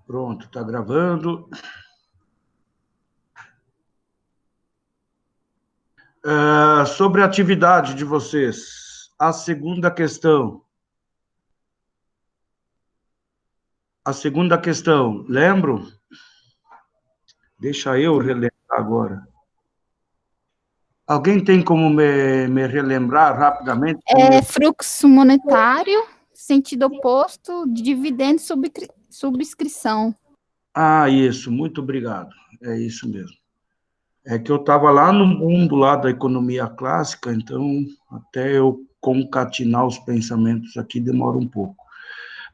Pronto, está gravando. Sobre a atividade de vocês, a segunda questão. Lembro? Deixa eu relembrar agora. Alguém tem como me relembrar rapidamente? Fluxo monetário, sentido oposto, dividendo, subscrição. Isso, muito obrigado. É isso mesmo. É que eu estava lá no mundo lá da economia clássica, então até eu concatenar os pensamentos aqui demora um pouco.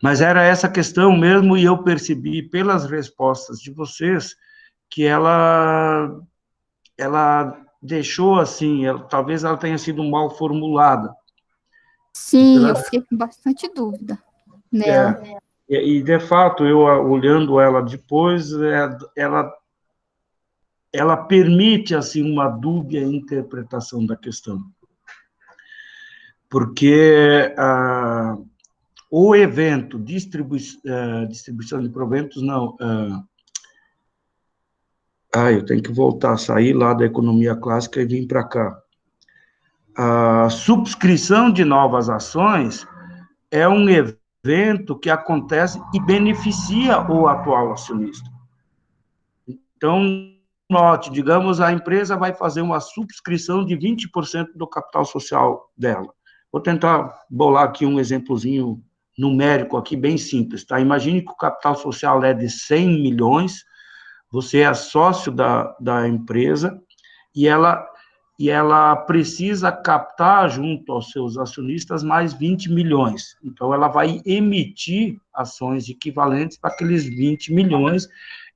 Mas era essa questão mesmo, e eu percebi pelas respostas de vocês que ela deixou assim, talvez ela tenha sido mal formulada. Sim, eu fiquei com bastante dúvida nela. E de fato, eu olhando ela depois, ela permite assim uma dúbia interpretação da questão. Porque o evento distribuição de proventos, não. Eu tenho que voltar, sair lá da economia clássica e vir para cá. A subscrição de novas ações é um evento que acontece e beneficia o atual acionista. Então, note, digamos, a empresa vai fazer uma subscrição de 20% do capital social dela. Vou tentar bolar aqui um exemplozinho numérico aqui, bem simples, tá? Imagine que o capital social é de 100 milhões, você é sócio da empresa e ela precisa captar junto aos seus acionistas mais 20 milhões. Então, ela vai emitir ações equivalentes para aqueles 20 milhões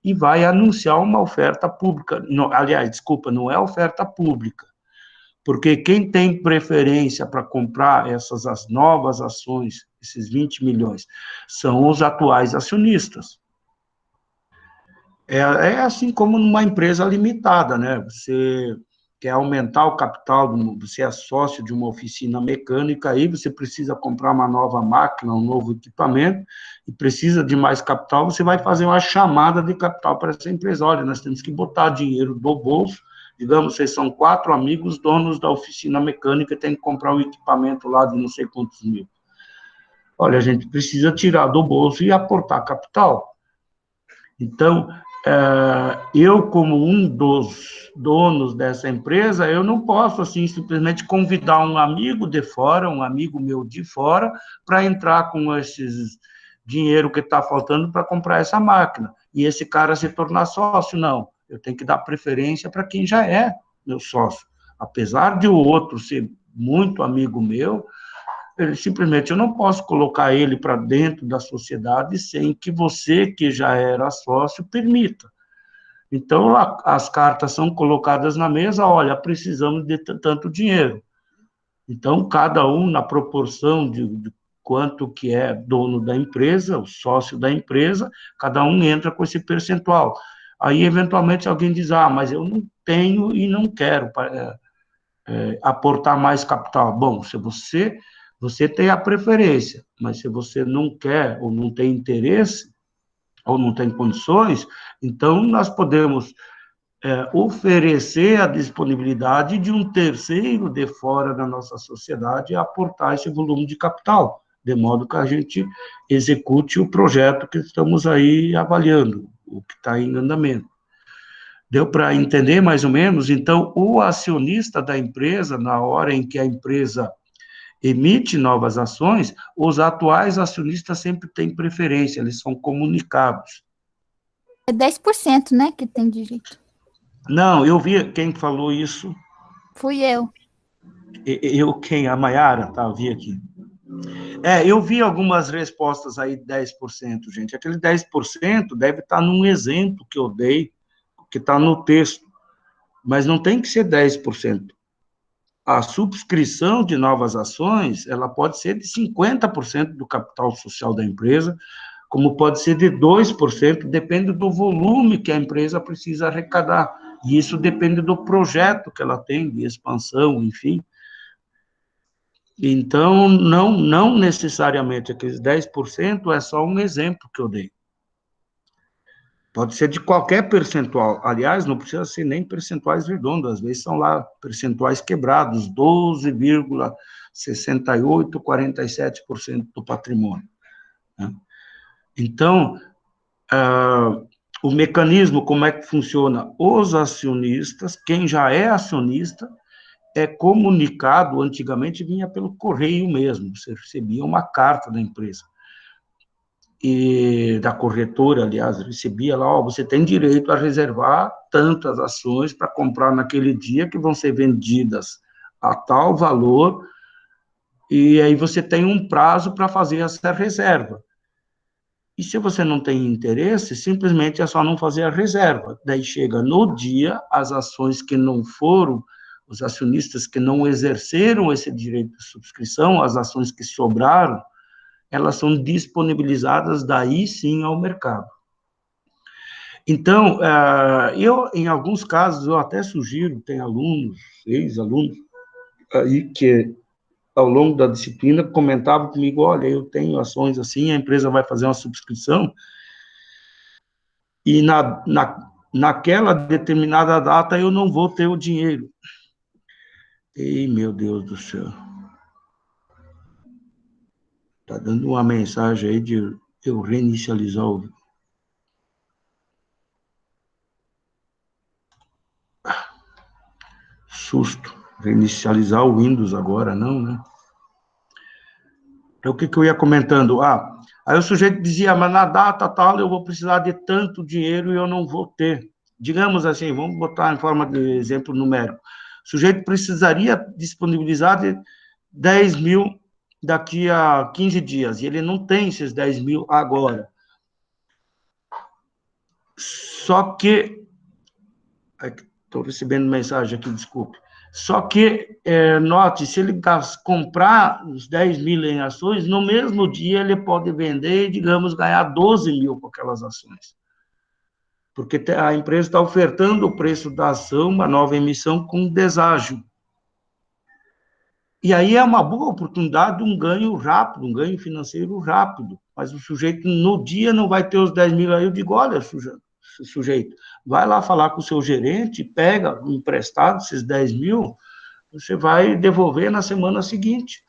e vai anunciar uma oferta pública. Não, aliás, desculpa, não é oferta pública, porque quem tem preferência para comprar as novas ações, esses 20 milhões, são os atuais acionistas. É assim como numa empresa limitada, né? Você quer aumentar o capital, você é sócio de uma oficina mecânica, aí você precisa comprar uma nova máquina, um novo equipamento, e precisa de mais capital, você vai fazer uma chamada de capital para essa empresa. Olha, nós temos que botar dinheiro do bolso, digamos, vocês são 4 amigos, donos da oficina mecânica, tem que comprar um equipamento lá de não sei quantos mil. Olha, a gente precisa tirar do bolso e aportar capital. Então, eu, como um dos donos dessa empresa, eu não posso, assim, simplesmente convidar um amigo de fora, um amigo meu de fora, para entrar com esses dinheiro que está faltando para comprar essa máquina, e esse cara se tornar sócio. Não, eu tenho que dar preferência para quem já é meu sócio. Apesar de o outro ser muito amigo meu, simplesmente eu não posso colocar ele para dentro da sociedade sem que você, que já era sócio, permita. Então, as cartas são colocadas na mesa, olha, precisamos de tanto dinheiro. Então, cada um, na proporção de quanto que é dono da empresa, o sócio da empresa, cada um entra com esse percentual. Aí, eventualmente, alguém diz, mas eu não tenho e não quero aportar mais capital. Bom, se você tem a preferência, mas se você não quer ou não tem interesse, ou não tem condições, então nós podemos oferecer a disponibilidade de um terceiro de fora da nossa sociedade a aportar esse volume de capital, de modo que a gente execute o projeto que estamos aí avaliando, o que está em andamento. Deu para entender mais ou menos? Então, o acionista da empresa, na hora em que a empresa emite novas ações, os atuais acionistas sempre têm preferência, eles são comunicados. É 10%, né, que tem direito. Não, eu vi quem falou isso. Fui eu. Quem? A Maiara? Tá, eu vi aqui. Eu vi algumas respostas aí, 10%, gente. Aquele 10% deve estar num exemplo que eu dei, que está no texto, mas não tem que ser 10%. A subscrição de novas ações, ela pode ser de 50% do capital social da empresa, como pode ser de 2%, depende do volume que a empresa precisa arrecadar. E isso depende do projeto que ela tem, de expansão, enfim. Então, não necessariamente aqueles 10% é só um exemplo que eu dei. Pode ser de qualquer percentual. Aliás, não precisa ser nem percentuais redondos, às vezes são lá percentuais quebrados, 12,68, 47% do patrimônio, né? Então, o mecanismo, como é que funciona? Os acionistas, quem já é acionista, é comunicado, antigamente vinha pelo correio mesmo, você recebia uma carta da empresa, e da corretora, aliás, recebia lá, ó, você tem direito a reservar tantas ações para comprar naquele dia que vão ser vendidas a tal valor, e aí você tem um prazo para fazer essa reserva. E se você não tem interesse, simplesmente é só não fazer a reserva. Daí chega no dia, as ações que não foram, os acionistas que não exerceram esse direito de subscrição, as ações que sobraram, elas são disponibilizadas daí sim ao mercado. Então, eu, em alguns casos, eu até sugiro, tem alunos, ex-alunos, aí que ao longo da disciplina comentavam comigo, olha, eu tenho ações assim, a empresa vai fazer uma subscrição, e naquela determinada data eu não vou ter o dinheiro. Ei, meu Deus do céu. Está dando uma mensagem aí de eu reinicializar o... Susto. Reinicializar o Windows agora, não, né? Então, o que eu ia comentando? Aí o sujeito dizia, mas na data tal eu vou precisar de tanto dinheiro e eu não vou ter. Digamos assim, vamos botar em forma de exemplo numérico. O sujeito precisaria disponibilizar de 10 mil daqui a 15 dias, e ele não tem esses 10 mil agora. Só que... Estou recebendo mensagem aqui, desculpe. Só que, note, se ele comprar os 10 mil em ações, no mesmo dia ele pode vender e, digamos, ganhar 12 mil com aquelas ações. Porque a empresa está ofertando o preço da ação, uma nova emissão, com deságio. E aí é uma boa oportunidade de um ganho rápido, um ganho financeiro rápido. Mas o sujeito, no dia, não vai ter os 10 mil. Aí eu digo, olha, sujeito, vai lá falar com o seu gerente, pega emprestado esses 10 mil, você vai devolver na semana seguinte.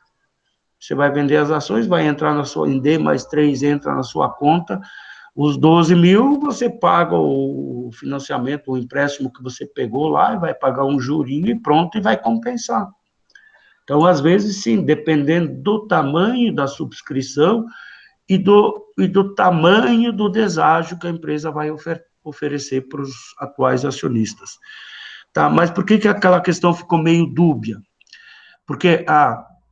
Você vai vender as ações, vai entrar na sua, em D mais 3, entra na sua conta, os 12 mil, você paga o financiamento, o empréstimo que você pegou lá, e vai pagar um jurinho e pronto, e vai compensar. Então, às vezes, sim, dependendo do tamanho da subscrição e do tamanho do deságio que a empresa vai oferecer para os atuais acionistas. Tá? Mas por que aquela questão ficou meio dúbia? Porque,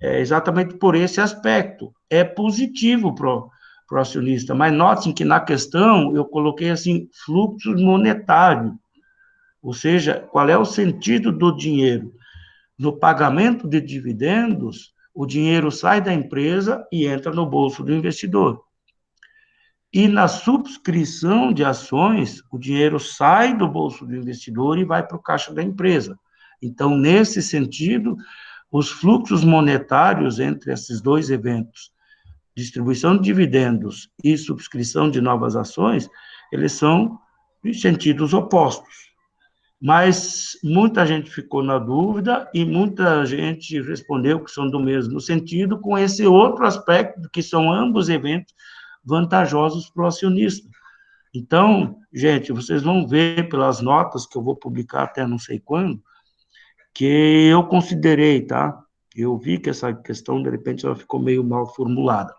é exatamente por esse aspecto, é positivo para o acionista, mas notem que na questão eu coloquei assim, fluxo monetário, ou seja, qual é o sentido do dinheiro? No pagamento de dividendos, o dinheiro sai da empresa e entra no bolso do investidor. E na subscrição de ações, o dinheiro sai do bolso do investidor e vai para o caixa da empresa. Então, nesse sentido, os fluxos monetários entre esses dois eventos, distribuição de dividendos e subscrição de novas ações, eles são em sentidos opostos. Mas muita gente ficou na dúvida e muita gente respondeu que são do mesmo sentido, com esse outro aspecto, que são ambos eventos vantajosos para o acionista. Então, gente, vocês vão ver pelas notas que eu vou publicar até não sei quando, que eu considerei, tá? Eu vi que essa questão, de repente, ela ficou meio mal formulada.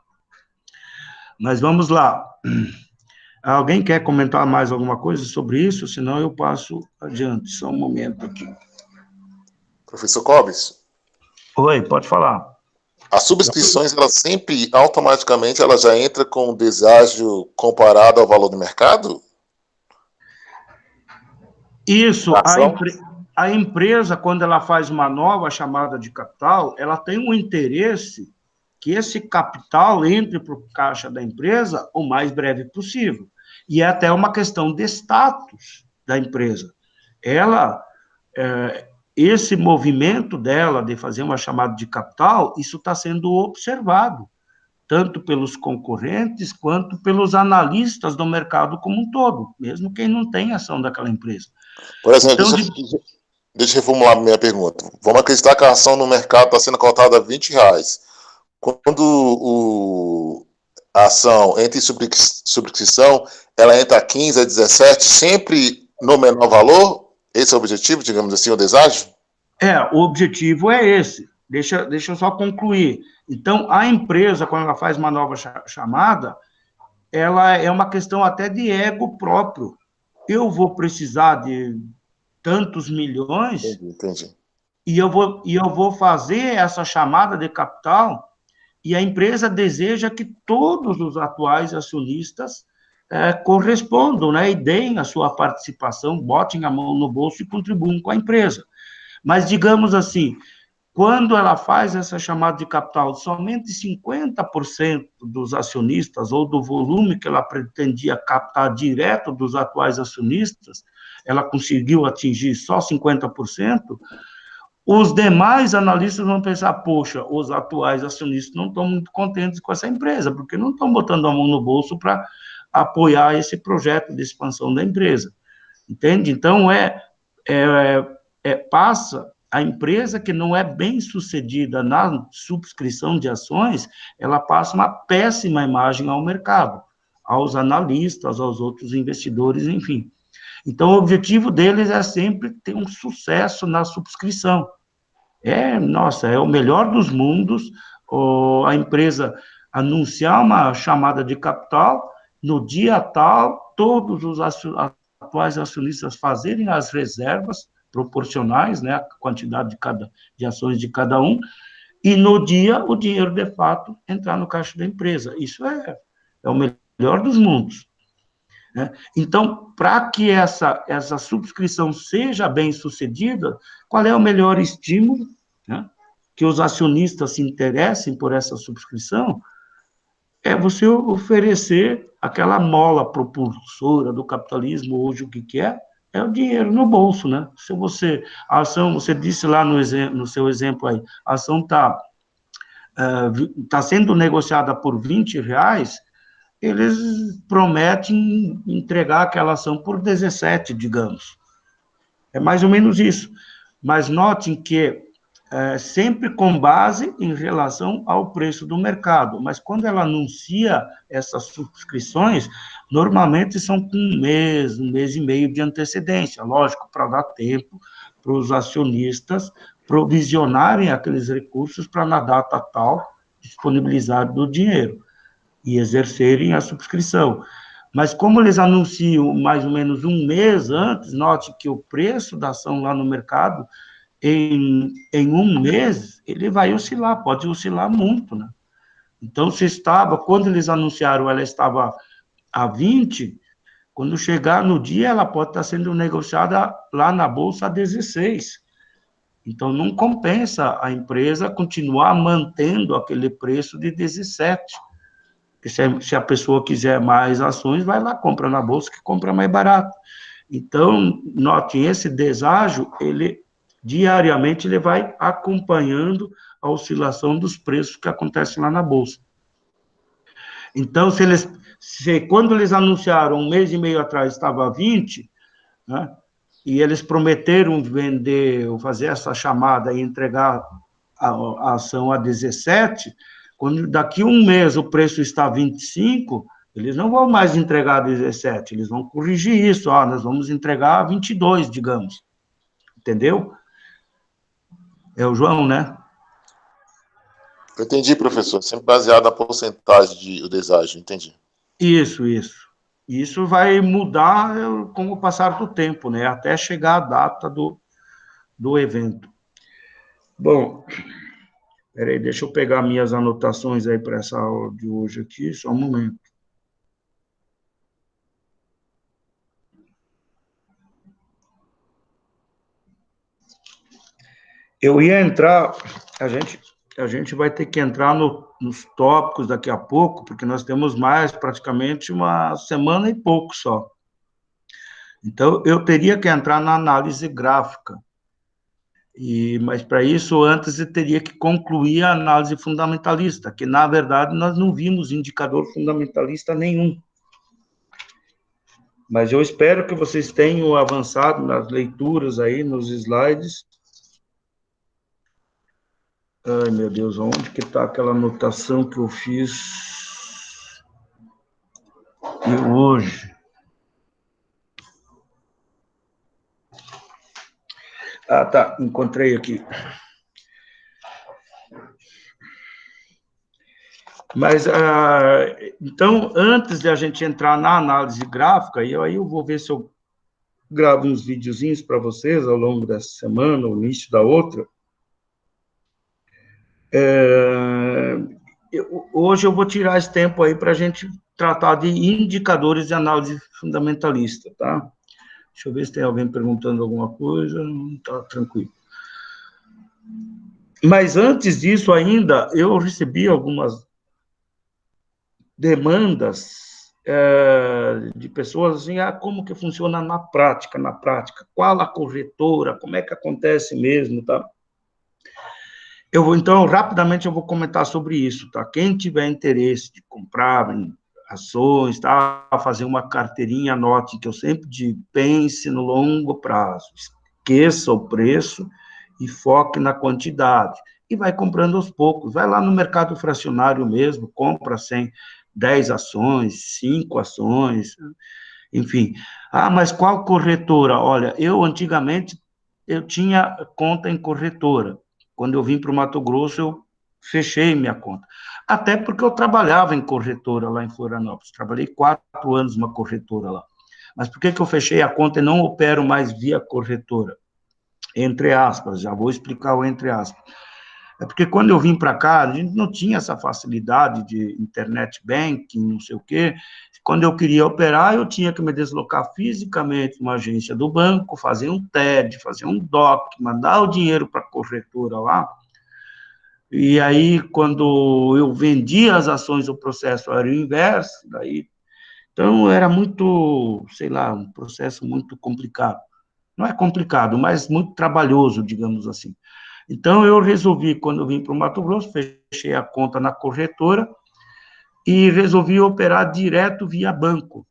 Mas vamos lá. Alguém quer comentar mais alguma coisa sobre isso? Senão eu passo adiante. Só um momento aqui. Professor Clóvis? Oi, pode falar. As subscrições, elas sempre, automaticamente, ela já entra com o deságio comparado ao valor do mercado? Isso, a empresa, quando ela faz uma nova chamada de capital, ela tem um interesse que esse capital entre para o caixa da empresa o mais breve possível. E é até uma questão de status da empresa. Ela, esse movimento dela de fazer uma chamada de capital, isso está sendo observado tanto pelos concorrentes quanto pelos analistas do mercado como um todo, mesmo quem não tem ação daquela empresa. Por exemplo, Então, deixa eu reformular a minha pergunta. Vamos acreditar que a ação no mercado está sendo cotada a R$20. Quando a ação entra em subscrição, ela entra a 15, a 17, sempre no menor valor? Esse é o objetivo, digamos assim, o deságio? o objetivo é esse. Deixa eu só concluir. Então, a empresa, quando ela faz uma nova chamada, ela é uma questão até de ego próprio. Eu vou precisar de tantos milhões, Entendi. e eu vou fazer essa chamada de capital, e a empresa deseja que todos os atuais acionistas correspondam, né, e deem a sua participação, botem a mão no bolso e contribuam com a empresa. Mas, digamos assim, quando ela faz essa chamada de capital, somente 50% dos acionistas, ou do volume que ela pretendia captar direto dos atuais acionistas, ela conseguiu atingir só 50%, os demais analistas vão pensar, poxa, os atuais acionistas não estão muito contentes com essa empresa, porque não estão botando a mão no bolso para apoiar esse projeto de expansão da empresa. Entende? Então, passa a empresa que não é bem sucedida na subscrição de ações, ela passa uma péssima imagem ao mercado, aos analistas, aos outros investidores, enfim. Então, o objetivo deles é sempre ter um sucesso na subscrição. Nossa, é o melhor dos mundos, a empresa anunciar uma chamada de capital, no dia tal, todos os atuais acionistas fazerem as reservas proporcionais, né, a quantidade de ações de cada um, e no dia o dinheiro, de fato, entrar no caixa da empresa. Isso é o melhor dos mundos. Né? Então, para que essa subscrição seja bem sucedida, qual é o melhor estímulo, né, que os acionistas se interessem por essa subscrição? É você oferecer aquela mola propulsora do capitalismo, hoje o que é o dinheiro no bolso, né? Se a ação, você disse lá no seu exemplo aí, a ação tá sendo negociada por R$20, eles prometem entregar aquela ação por 17, digamos. É mais ou menos isso. Mas notem que sempre com base em relação ao preço do mercado. Mas quando ela anuncia essas subscrições, normalmente são com um mês e meio de antecedência, lógico, para dar tempo para os acionistas provisionarem aqueles recursos para, na data tal, disponibilizar do dinheiro e exercerem a subscrição. Mas como eles anunciam mais ou menos um mês antes, note que o preço da ação lá no mercado, em um mês, ele vai oscilar, pode oscilar muito, né? Então, quando eles anunciaram, ela estava a 20, quando chegar no dia, ela pode estar sendo negociada lá na Bolsa a 16. Então, não compensa a empresa continuar mantendo aquele preço de 17. Se a pessoa quiser mais ações, vai lá, compra na Bolsa, que compra mais barato. Então, note, esse deságio, diariamente, ele vai acompanhando a oscilação dos preços que acontecem lá na Bolsa. Então, quando eles anunciaram, um mês e meio atrás, estava a 20, né, e eles prometeram vender, ou fazer essa chamada e entregar a ação a 17, quando daqui um mês o preço está a 25, eles não vão mais entregar a 17, eles vão corrigir isso, nós vamos entregar a 22, digamos. Entendeu? É o João, né? Eu entendi, professor. Sempre baseado na porcentagem do deságio, entendi. Isso. Isso vai mudar com o passar do tempo, né? Até chegar a data do evento. Bom, peraí, deixa eu pegar minhas anotações aí para essa aula de hoje aqui, só um momento. Eu ia entrar, a gente vai ter que entrar nos tópicos daqui a pouco, porque nós temos mais praticamente uma semana e pouco só. Então, eu teria que entrar na análise gráfica. Mas, para isso, antes eu teria que concluir a análise fundamentalista, que, na verdade, nós não vimos indicador fundamentalista nenhum. Mas eu espero que vocês tenham avançado nas leituras aí, nos slides. Ai, meu Deus, onde que está aquela anotação que eu fiz hoje? Ah, tá, encontrei aqui. Mas, então, antes de a gente entrar na análise gráfica, aí eu vou ver se eu gravo uns videozinhos para vocês ao longo dessa semana, ou no início da outra. Hoje eu vou tirar esse tempo aí para a gente tratar de indicadores de análise fundamentalista, tá? Deixa eu ver se tem alguém perguntando alguma coisa. Não, tá tranquilo. Mas antes disso ainda, eu recebi algumas demandas de pessoas assim, como que funciona na prática, qual a corretora, como é que acontece mesmo, tá? Então, rapidamente eu vou comentar sobre isso, tá? Quem tiver interesse de comprar ações, tá? Fazer uma carteirinha, anote que eu sempre digo, pense no longo prazo, esqueça o preço e foque na quantidade. E vai comprando aos poucos, vai lá no mercado fracionário mesmo, compra 10 ações, 5 ações, enfim. Mas qual corretora? Olha, antigamente, eu tinha conta em corretora. Quando eu vim para o Mato Grosso, eu fechei minha conta. Até porque eu trabalhava em corretora lá em Florianópolis. Trabalhei 4 anos numa corretora lá. Mas por que eu fechei a conta e não opero mais via corretora? Entre aspas, já vou explicar o entre aspas. É porque quando eu vim para cá, a gente não tinha essa facilidade de internet banking, não sei o quê. Quando eu queria operar, eu tinha que me deslocar fisicamente numa agência do banco, fazer um TED, fazer um DOC, mandar o dinheiro para a corretora lá. E aí, quando eu vendia as ações, o processo era o inverso. Então, era muito, sei lá, um processo muito complicado. Não é complicado, mas muito trabalhoso, digamos assim. Então, eu resolvi, quando eu vim para o Mato Grosso, fechei a conta na corretora e resolvi operar direto via banco.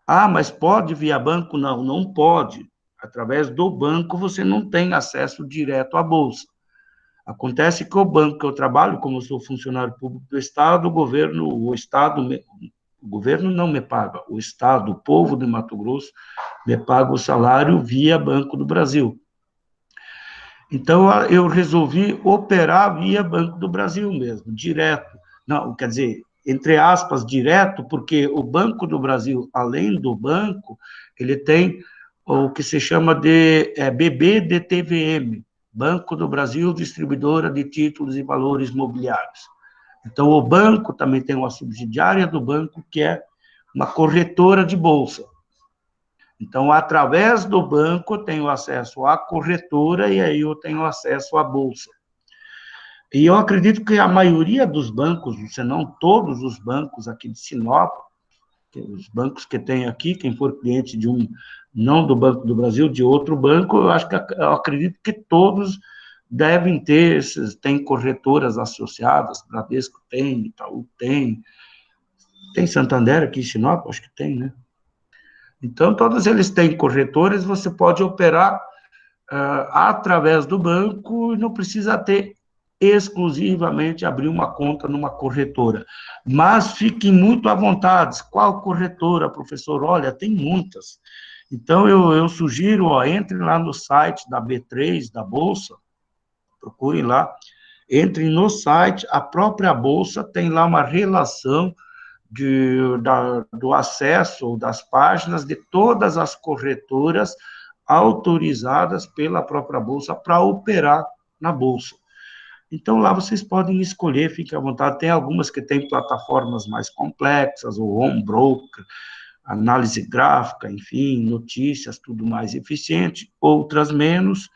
Mas pode via banco? Não, não pode. Através do banco, você não tem acesso direto à Bolsa. Acontece que o banco que eu trabalho, como eu sou funcionário público do Estado, o governo não me paga, o Estado, o povo de Mato Grosso, me paga o salário via Banco do Brasil. Então, eu resolvi operar via Banco do Brasil mesmo, direto. Não, quer dizer, entre aspas, direto, porque o Banco do Brasil, além do banco, ele tem o que se chama de BBDTVM, Banco do Brasil Distribuidora de Títulos e Valores Mobiliários. Então, o banco também tem uma subsidiária do banco, que é uma corretora de bolsa. Então, através do banco, eu tenho acesso à corretora e aí eu tenho acesso à bolsa. E eu acredito que a maioria dos bancos, se não todos os bancos aqui de Sinop, os bancos que tem aqui, quem for cliente de não do Banco do Brasil, de outro banco, eu acredito que todos devem ter, tem corretoras associadas, Bradesco tem, Itaú tem Santander aqui em Sinop, acho que tem, né? Então, todos eles têm corretores, você pode operar através do banco e não precisa ter exclusivamente abrir uma conta numa corretora. Mas fiquem muito à vontade. Qual corretora, professor? Olha, tem muitas. Então, eu sugiro, entre lá no site da B3, da Bolsa, procurem lá, entrem no site, a própria Bolsa tem lá uma relação do acesso das páginas de todas as corretoras autorizadas pela própria Bolsa para operar na Bolsa. Então, lá vocês podem escolher, fiquem à vontade. Tem algumas que têm plataformas mais complexas, o Home Broker, análise gráfica, enfim, notícias, tudo mais eficiente, outras menos,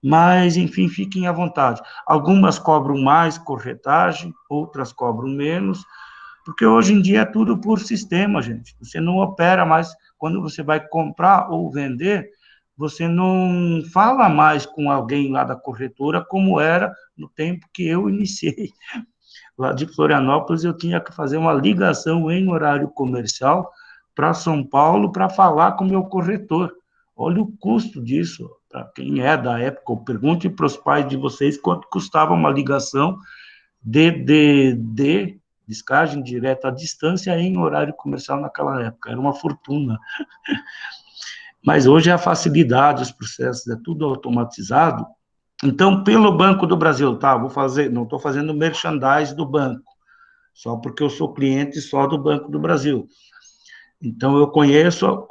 mas, enfim, fiquem à vontade. Algumas cobram mais corretagem, outras cobram menos, porque hoje em dia é tudo por sistema, gente. Você não opera mais, quando você vai comprar ou vender, você não fala mais com alguém lá da corretora como era no tempo que eu iniciei. Lá de Florianópolis, eu tinha que fazer uma ligação em horário comercial para São Paulo para falar com o meu corretor. Olha o custo disso, para quem é da época, pergunte para os pais de vocês quanto custava uma ligação de descagem direta à distância em horário comercial naquela época, era uma fortuna. Mas hoje é a facilidade, os processos, é tudo automatizado. Então, pelo Banco do Brasil, tá, não estou fazendo merchandise do banco, só porque eu sou cliente só do Banco do Brasil. Então, eu conheço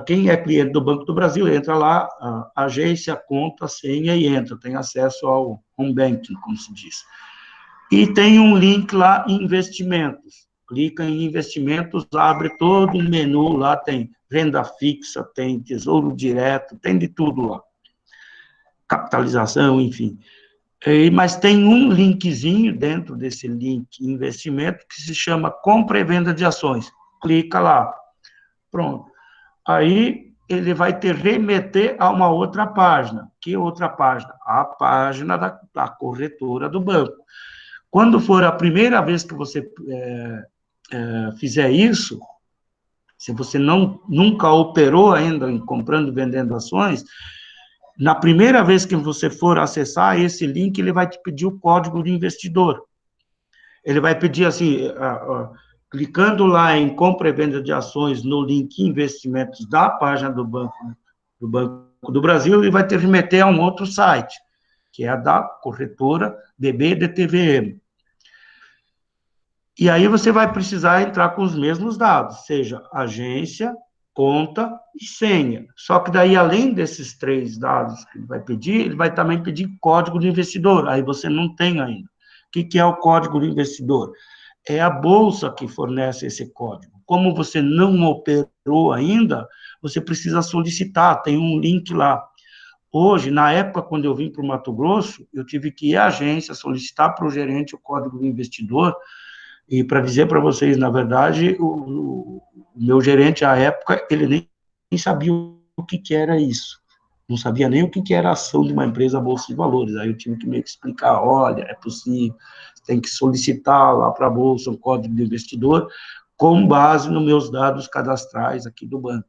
quem é cliente do Banco do Brasil, entra lá, agência, conta, senha e entra, tem acesso ao home banking, como se diz. E tem um link lá, investimentos. Clica em investimentos, abre todo um menu, lá tem renda fixa, tem tesouro direto, tem de tudo lá. Capitalização, enfim. Mas tem um linkzinho dentro desse link investimento que se chama compra e venda de ações. Clica lá. Pronto. Aí ele vai te remeter a uma outra página. Que outra página? A página da corretora do banco. Quando for a primeira vez que você fizer isso, se você nunca operou ainda em comprando e vendendo ações, na primeira vez que você for acessar esse link, ele vai te pedir o código do investidor. Ele vai pedir assim, clicando lá em compra e venda de ações no link investimentos da página do Banco do Brasil, ele vai te remeter a um outro site, que é a da corretora BB-DTVM. E aí você vai precisar entrar com os mesmos dados, seja agência, conta e senha. Só que daí, além desses 3 dados que ele vai pedir, ele vai também pedir código do investidor. Aí você não tem ainda. O que é o código do investidor? É a bolsa que fornece esse código. Como você não operou ainda, você precisa solicitar, tem um link lá. Hoje, na época, quando eu vim para o Mato Grosso, eu tive que ir à agência, solicitar para o gerente o código do investidor. E para dizer para vocês, na verdade, o meu gerente, à época, ele nem sabia o que era isso. Não sabia nem o que era a ação de uma empresa Bolsa de Valores. Aí eu tive que meio que explicar, olha, é possível, tem que solicitar lá para a Bolsa um código de investidor com base nos meus dados cadastrais aqui do banco.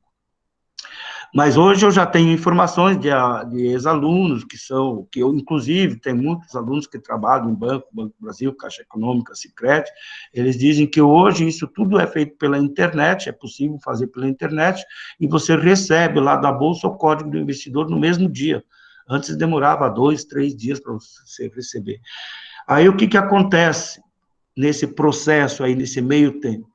Mas hoje eu já tenho informações de ex-alunos, que eu, inclusive, tem muitos alunos que trabalham em Banco do Brasil, Caixa Econômica, Sicredi, eles dizem que hoje isso tudo é feito pela internet, é possível fazer pela internet, e você recebe lá da Bolsa o código do investidor no mesmo dia. Antes demorava 2, 3 dias para você receber. Aí o que acontece nesse processo aí, nesse meio tempo?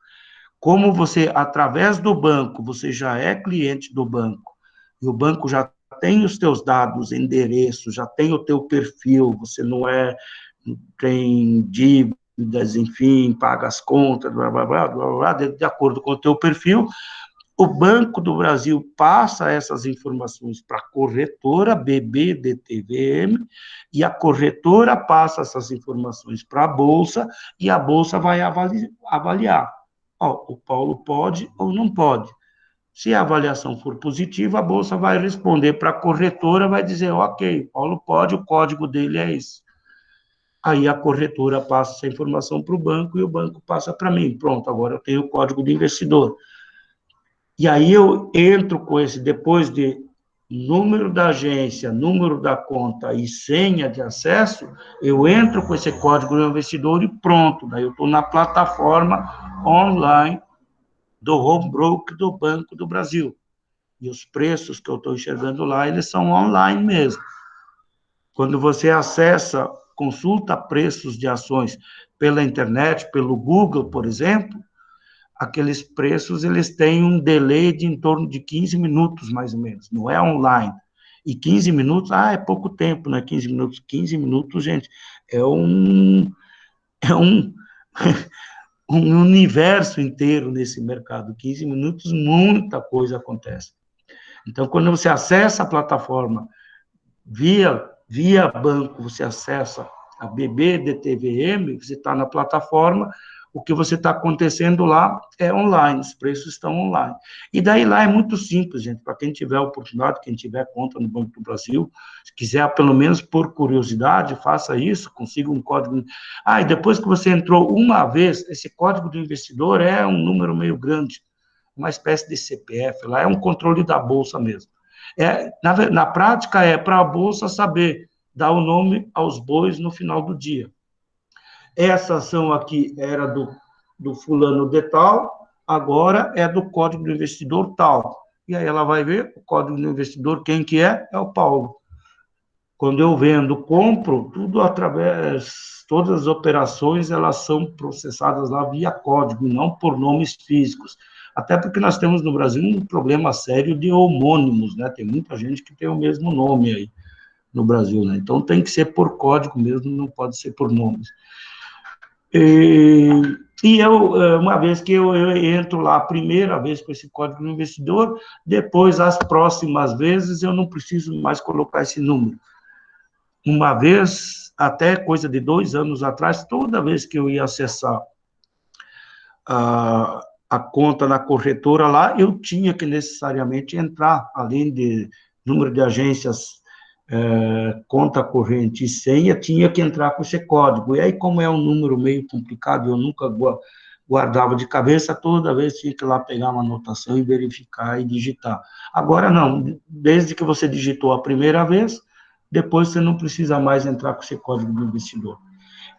Como você, através do banco, você já é cliente do banco, e o banco já tem os teus dados, endereço, já tem o teu perfil, você não tem dívidas, enfim, paga as contas, blá, blá, blá, blá, blá, de acordo com o teu perfil, o Banco do Brasil passa essas informações para a corretora BB-DTVM, e a corretora passa essas informações para a Bolsa, e a Bolsa vai avaliar. O Paulo pode ou não pode. Se a avaliação for positiva, a Bolsa vai responder para a corretora, vai dizer, ok, Paulo pode, o código dele é esse. Aí a corretora passa essa informação para o banco e o banco passa para mim. Pronto, agora eu tenho o código do investidor. E aí eu entro com esse, depois de número da agência, número da conta e senha de acesso, eu entro com esse código do investidor e pronto, daí eu estou na plataforma online do home broker do Banco do Brasil. E os preços que eu estou enxergando lá, eles são online mesmo. Quando você acessa, consulta preços de ações pela internet, pelo Google, por exemplo, aqueles preços, eles têm um delay de em torno de 15 minutos, mais ou menos, não é online. E 15 minutos, é pouco tempo, né? 15 minutos. 15 minutos, gente, é um universo inteiro nesse mercado. 15 minutos, muita coisa acontece. Então, quando você acessa a plataforma via banco, você acessa a BBDTVM, você está na plataforma, o que você está acontecendo lá é online, os preços estão online. E daí lá é muito simples, gente, para quem tiver oportunidade, quem tiver conta no Banco do Brasil, se quiser, pelo menos por curiosidade, faça isso, consiga um código. E depois que você entrou uma vez, esse código do investidor é um número meio grande, uma espécie de CPF, lá é um controle da Bolsa mesmo. Na prática, é para a Bolsa saber dar o nome aos bois no final do dia. Essa ação aqui era do fulano de tal, agora é do código do investidor tal. E aí ela vai ver o código do investidor, quem que é? É o Paulo. Quando eu vendo, compro, tudo todas as operações, elas são processadas lá via código, não por nomes físicos. Até porque nós temos no Brasil um problema sério de homônimos, né? Tem muita gente que tem o mesmo nome aí no Brasil, né? Então tem que ser por código mesmo, não pode ser por nomes. E uma vez que eu entro lá, a primeira vez com esse código do investidor, depois, as próximas vezes, eu não preciso mais colocar esse número. Uma vez, até coisa de 2 anos atrás, toda vez que eu ia acessar a conta na corretora lá, eu tinha que necessariamente entrar, além de número de agências, conta corrente e senha, tinha que entrar com esse código. E aí, como é um número meio complicado, eu nunca guardava de cabeça, toda vez tinha que ir lá pegar uma anotação e verificar e digitar. Agora não, desde que você digitou a primeira vez, depois você não precisa mais entrar com esse código do investidor.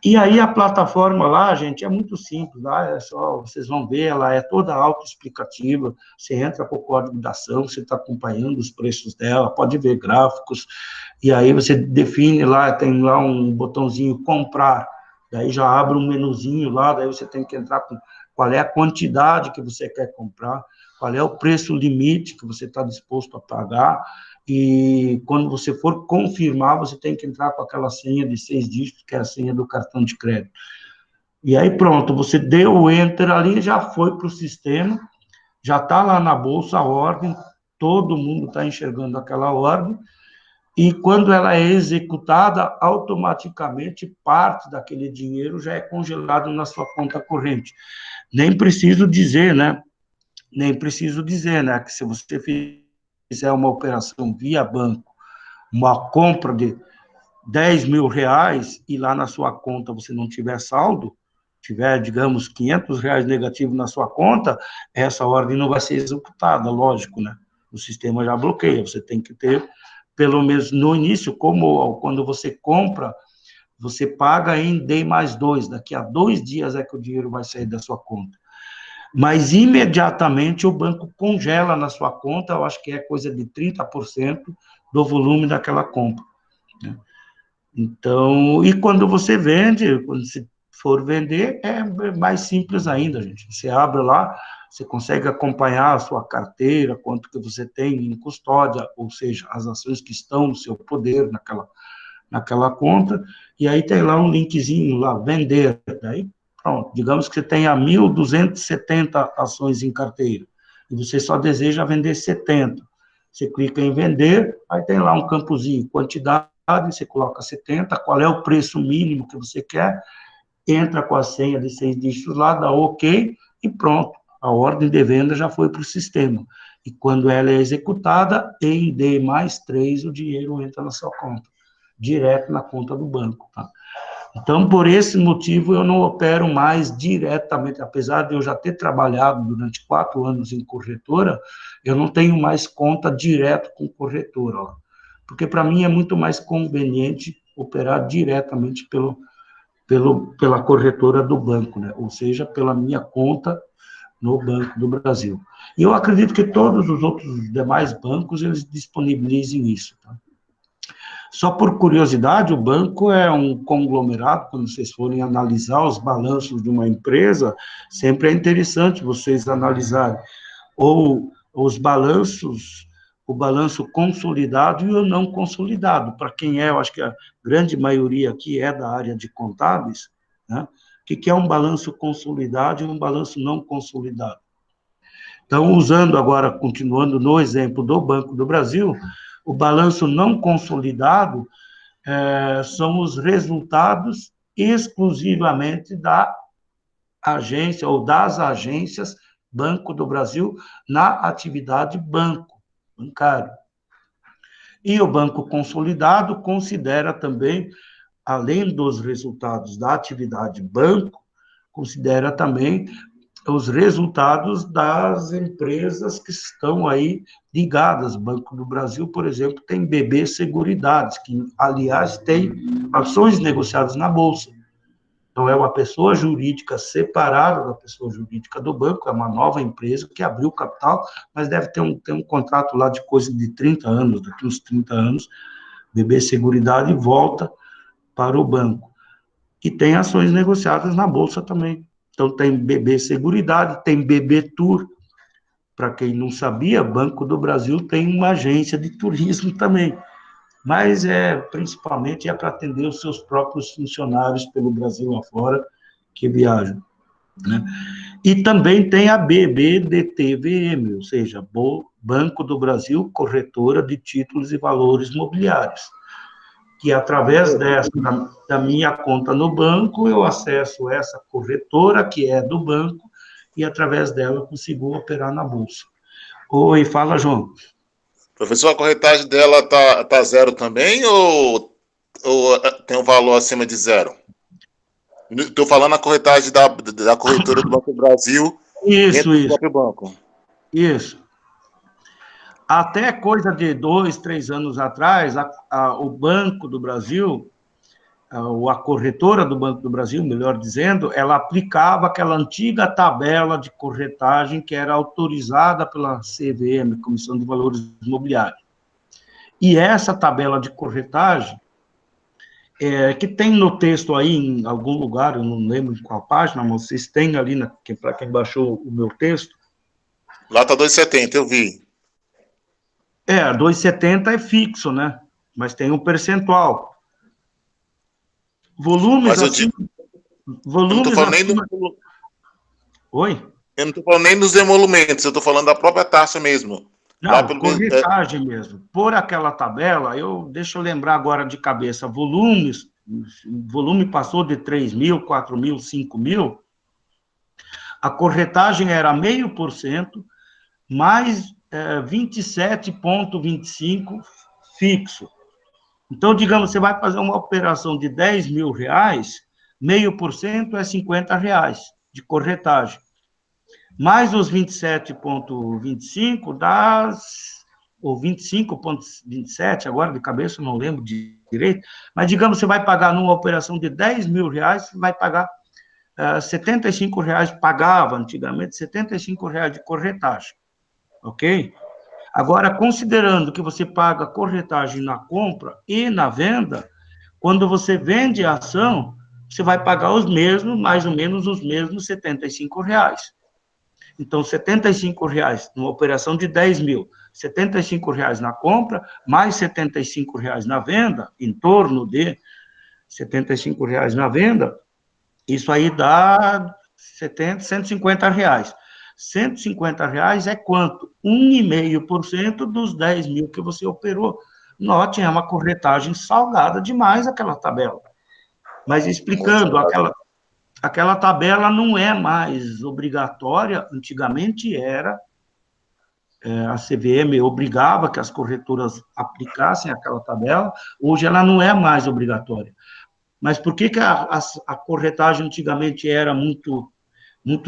E aí a plataforma lá, gente, é muito simples, lá é só, vocês vão ver, ela é toda autoexplicativa, você entra com o código da ação, você está acompanhando os preços dela, pode ver gráficos, e aí você define lá, tem lá um botãozinho comprar, daí já abre um menuzinho lá, daí você tem que entrar com qual é a quantidade que você quer comprar, qual é o preço limite que você está disposto a pagar, e quando você for confirmar, você tem que entrar com aquela senha de 6 dígitos, que é a senha do cartão de crédito. E aí pronto, você deu o enter ali, já foi para o sistema, já está lá na bolsa a ordem, todo mundo está enxergando aquela ordem, e quando ela é executada, automaticamente parte daquele dinheiro já é congelado na sua conta corrente. Nem preciso dizer, né, que se você fizer uma operação via banco, uma compra de 10 mil reais, e lá na sua conta você não tiver saldo, tiver, digamos, 500 reais negativo na sua conta, essa ordem não vai ser executada, lógico, né? O sistema já bloqueia, você tem que ter, pelo menos no início, como quando você compra, você paga em D+2, daqui a 2 dias é que o dinheiro vai sair da sua conta. Mas imediatamente o banco congela na sua conta, eu acho que é coisa de 30% do volume daquela compra, né? Então, e quando você vende, quando você for vender, é mais simples ainda, gente. Você abre lá, você consegue acompanhar a sua carteira, quanto que você tem em custódia, ou seja, as ações que estão no seu poder naquela conta, e aí tem lá um linkzinho lá, vender, daí pronto, digamos que você tenha 1.270 ações em carteira, e você só deseja vender 70. Você clica em vender, aí tem lá um campozinho, quantidade, você coloca 70, qual é o preço mínimo que você quer, entra com a senha de 6 dígitos lá, dá OK, e pronto, a ordem de venda já foi para o sistema. E quando ela é executada, em D+3, o dinheiro entra na sua conta, direto na conta do banco, tá? Então, por esse motivo, eu não opero mais diretamente, apesar de eu já ter trabalhado durante 4 anos em corretora, eu não tenho mais conta direto com corretora, ó, porque para mim é muito mais conveniente operar diretamente pela corretora do banco, né? Ou seja, pela minha conta no Banco do Brasil. E eu acredito que todos os outros demais bancos, eles disponibilizem isso, tá? Só por curiosidade, o banco é um conglomerado, quando vocês forem analisar os balanços de uma empresa, sempre é interessante vocês analisarem ou os balanços, o balanço consolidado e o não consolidado. Para quem eu acho que a grande maioria aqui é da área de contábeis, né? O que é um balanço consolidado e um balanço não consolidado? Então, usando agora, continuando no exemplo do Banco do Brasil, o balanço não consolidado são os resultados exclusivamente da agência ou das agências Banco do Brasil na atividade bancário. E o Banco Consolidado considera também, além dos resultados da atividade banco, considera também os resultados das empresas que estão aí ligadas. Banco do Brasil, por exemplo, tem BB Seguridades, que, aliás, tem ações negociadas na Bolsa. Então, é uma pessoa jurídica separada da pessoa jurídica do banco, é uma nova empresa que abriu capital, mas deve ter um contrato lá de coisa de 30 anos, daqui uns 30 anos, BB Seguridade volta para o banco. E tem ações negociadas na Bolsa também. Então, tem BB Seguridade, tem BB Tour. Para quem não sabia, Banco do Brasil tem uma agência de turismo também. Mas, principalmente, para atender os seus próprios funcionários pelo Brasil afora que viajam. Né? E também tem a BBDTVM, ou seja, Banco do Brasil, Corretora de Títulos e Valores Mobiliários, que através da minha conta no banco, eu acesso essa corretora, que é do banco, e através dela eu consigo operar na Bolsa. Oi, fala, João. Professor, a corretagem dela tá zero também ou tem um valor acima de zero? Estou falando a corretagem da corretora do Banco do Brasil dentro do próprio banco. Isso. Até coisa de 2, 3 anos atrás, o Banco do Brasil, ou a corretora do Banco do Brasil, melhor dizendo, ela aplicava aquela antiga tabela de corretagem que era autorizada pela CVM, Comissão de Valores Imobiliários. E essa tabela de corretagem, que tem no texto aí, em algum lugar, eu não lembro em qual página, mas vocês têm ali, para quem baixou o meu texto. Lá está 2,70, eu vi. 2,70 é fixo, né? Mas tem um percentual. Volumes assim... Volumes eu não estou falando nem Oi? Eu não estou falando nem dos emolumentos, eu estou falando da própria taxa mesmo. Não, corretagem mesmo. Por aquela tabela, deixa eu lembrar agora de cabeça, volume passou de 3 mil, 4 mil, 5 mil, a corretagem era 0,5%, mais 27,25% fixo. Então, digamos, você vai fazer uma operação de 10 mil reais, 0,5% é R$50 de corretagem. Mais os 27,25 dá, ou 25,27, agora de cabeça não lembro direito, mas digamos, você vai pagar numa operação de 10 mil reais, você vai pagar R$75, pagava antigamente R$75 de corretagem, ok? Agora, considerando que você paga corretagem na compra e na venda, quando você vende a ação, você vai pagar os mesmos, mais ou menos os mesmos R$75. Então, R$75 numa operação de 10 mil, R$75 na compra, mais R$75 na venda, em torno de R$75 na venda, isso aí dá R$150. R$150 é quanto? 1,5% dos 10 mil que você operou. Note, é uma corretagem salgada demais aquela tabela. Mas explicando, aquela tabela não é mais obrigatória, antigamente era, a CVM obrigava que as corretoras aplicassem aquela tabela, hoje ela não é mais obrigatória. Mas por que a corretagem antigamente era muito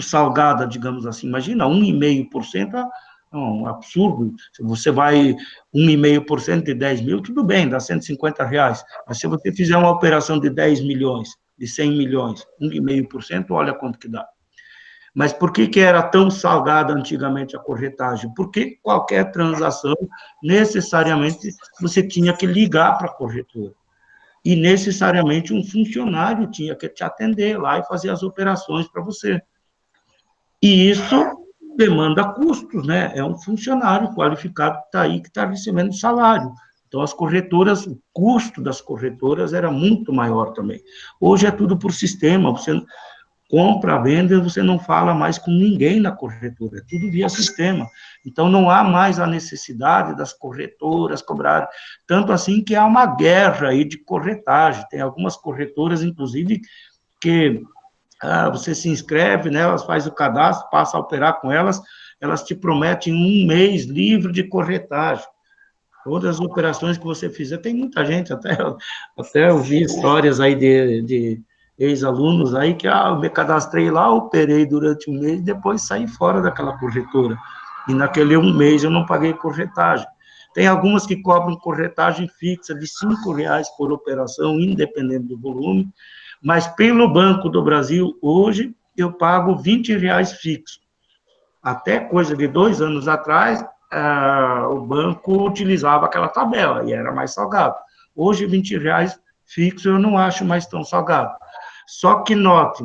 salgada, digamos assim? Imagina, 1,5% é um absurdo. Se você vai 1,5% de 10 mil, tudo bem, dá R$150. Mas se você fizer uma operação de 10 milhões, de 100 milhões, 1,5%, olha quanto que dá. Mas por que era tão salgada antigamente a corretagem? Porque qualquer transação, necessariamente, você tinha que ligar para a corretora. E, necessariamente, um funcionário tinha que te atender lá e fazer as operações para você. E isso demanda custos, né? É um funcionário qualificado que está aí, que está recebendo salário. Então, as corretoras, o custo das corretoras era muito maior também. Hoje é tudo por sistema, compra, venda, você não fala mais com ninguém na corretora, é tudo via sistema. Então, não há mais a necessidade das corretoras cobrarem, tanto assim que há uma guerra aí de corretagem, tem algumas corretoras, inclusive, que você se inscreve, né, elas fazem o cadastro, passa a operar com elas, elas te prometem um mês livre de corretagem. Todas as operações que você fizer, tem muita gente, até eu vi histórias aí de ex-alunos aí que eu me cadastrei lá, operei durante um mês, depois saí fora daquela corretora. E naquele um mês eu não paguei corretagem. Tem algumas que cobram corretagem fixa de R$ 5 por operação, independente do volume, mas pelo Banco do Brasil, hoje, eu pago R$ 20 fixo. Até coisa de 2 anos atrás, o banco utilizava aquela tabela e era mais salgado. Hoje, R$ 20 fixo eu não acho mais tão salgado. Só que note,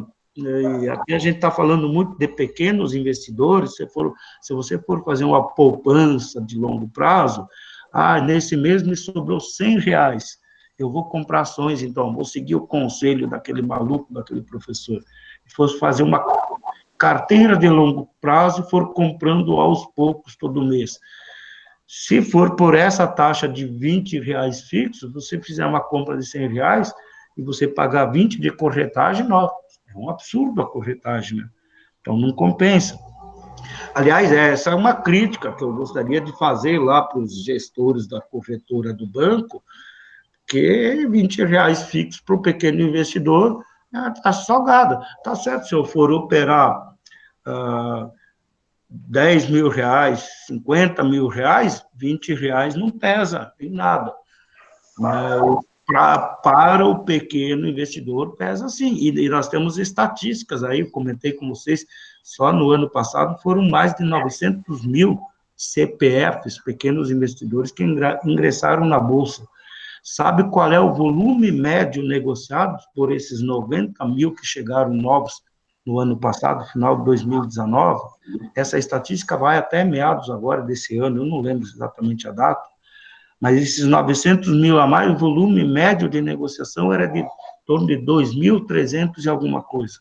aqui a gente está falando muito de pequenos investidores, se você for fazer uma poupança de longo prazo, nesse mês me sobrou R$ 100, eu vou comprar ações, então, vou seguir o conselho daquele maluco, daquele professor, se fosse fazer uma carteira de longo prazo e for comprando aos poucos todo mês. Se for por essa taxa de R$ 20 fixo, você fizer uma compra de R$ 100 e você pagar 20 de corretagem, não, é um absurdo a corretagem, né? Então não compensa. Aliás, essa é uma crítica que eu gostaria de fazer lá para os gestores da corretora do banco, que R$ 20 fixo para o pequeno investidor está salgada. Tá certo, se eu for operar R$ 10 mil, R$ 50 mil, R$ 20 não pesa em nada. Mas para o pequeno investidor pesa sim. E nós temos estatísticas aí, eu comentei com vocês, só no ano passado foram mais de 900 mil CPFs, pequenos investidores, que ingressaram na Bolsa. Sabe qual é o volume médio negociado por esses 90 mil que chegaram novos no ano passado, final de 2019? Essa estatística vai até meados agora desse ano, eu não lembro exatamente a data, mas esses 900 mil a mais, o volume médio de negociação era de em torno de 2.300 e alguma coisa.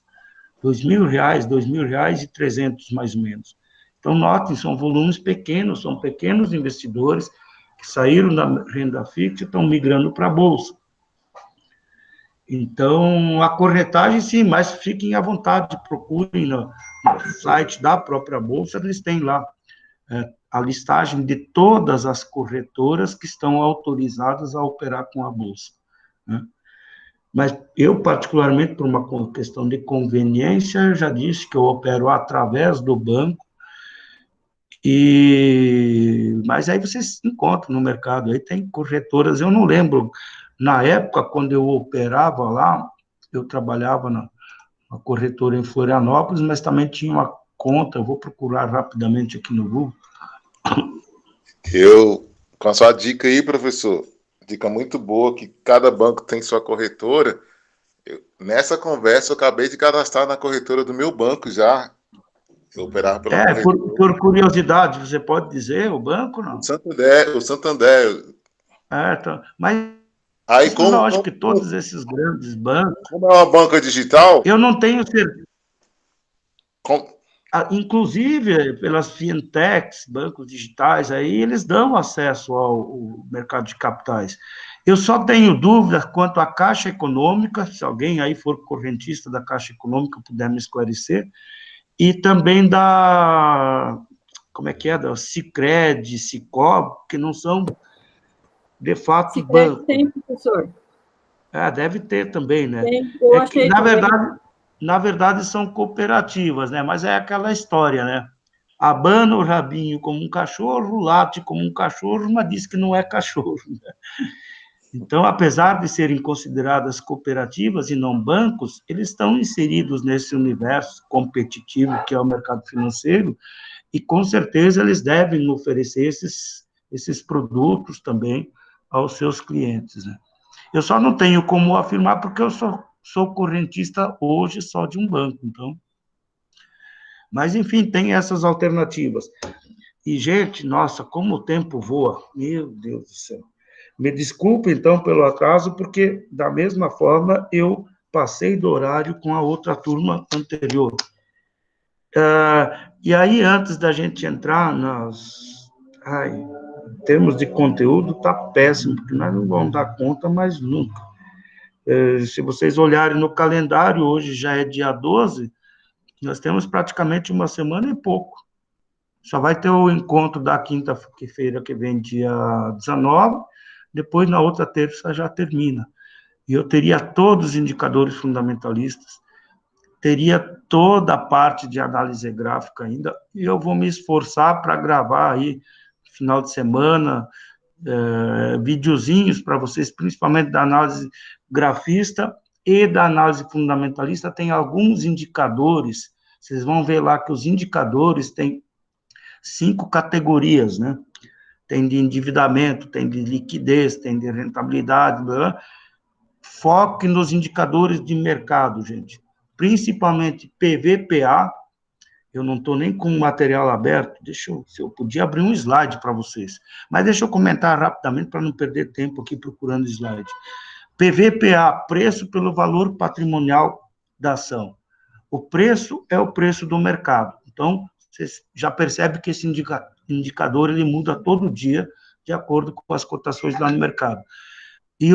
R$ 2.000 e 300 mais ou menos. Então, notem, são volumes pequenos, são pequenos investidores que saíram da renda fixa e estão migrando para a Bolsa. Então, a corretagem, sim, mas fiquem à vontade, procurem no site da própria Bolsa, eles têm lá a listagem de todas as corretoras que estão autorizadas a operar com a Bolsa, né? Mas eu, particularmente, por uma questão de conveniência, já disse que eu opero através do banco, mas aí vocês encontram no mercado, aí tem corretoras, eu não lembro, na época, quando eu operava lá, eu trabalhava na corretora em Florianópolis, mas também tinha uma conta, eu vou procurar rapidamente aqui no Google. Com a sua dica aí, professor, dica muito boa, que cada banco tem sua corretora. Nessa conversa, eu acabei de cadastrar na corretora do meu banco já. Eu operava pela corretora. Por curiosidade, você pode dizer o banco, não? O Santander. Mas aí, lógico que todos esses grandes bancos... Como é uma banca digital... Eu não tenho certeza. Inclusive, pelas fintechs, bancos digitais, aí eles dão acesso ao mercado de capitais. Eu só tenho dúvidas quanto à Caixa Econômica, se alguém aí for correntista da Caixa Econômica puder me esclarecer, e também da Sicredi, Sicob, que não são, de fato, Sicredi bancos. Tem, professor. Deve ter também, né? Tem, eu achei na verdade, são cooperativas, né? Mas é aquela história, né? Abana o rabinho como um cachorro, late como um cachorro, mas diz que não é cachorro, né? Então, apesar de serem consideradas cooperativas e não bancos, eles estão inseridos nesse universo competitivo que é o mercado financeiro, e com certeza eles devem oferecer esses produtos também aos seus clientes, né? Eu só não tenho como afirmar porque eu sou correntista hoje só de um banco, então. Mas, enfim, tem essas alternativas. E, gente, nossa, como o tempo voa, meu Deus do céu. Me desculpe, então, pelo atraso, porque, da mesma forma, eu passei do horário com a outra turma anterior. E aí, antes da gente entrar em termos de conteúdo, está péssimo, porque nós não vamos dar conta mais nunca. Se vocês olharem no calendário, hoje já é dia 12, nós temos praticamente uma semana e pouco. Só vai ter o encontro da quinta-feira que vem, dia 19, depois na outra terça já termina. E eu teria todos os indicadores fundamentalistas, teria toda a parte de análise gráfica ainda, e eu vou me esforçar para gravar aí, final de semana, videozinhos para vocês, principalmente da análise grafista e da análise fundamentalista. Tem alguns indicadores, vocês vão ver lá que os indicadores têm 5 categorias, né? Tem de endividamento, tem de liquidez, tem de rentabilidade, blá, blá. Foque nos indicadores de mercado, gente. Principalmente PVPA. Eu não estou nem com o material aberto, se eu podia abrir um slide para vocês, mas deixa eu comentar rapidamente para não perder tempo aqui procurando slide. PVPA, preço pelo valor patrimonial da ação. O preço é o preço do mercado. Então, vocês já percebem que esse indicador ele muda todo dia, de acordo com as cotações lá no mercado. E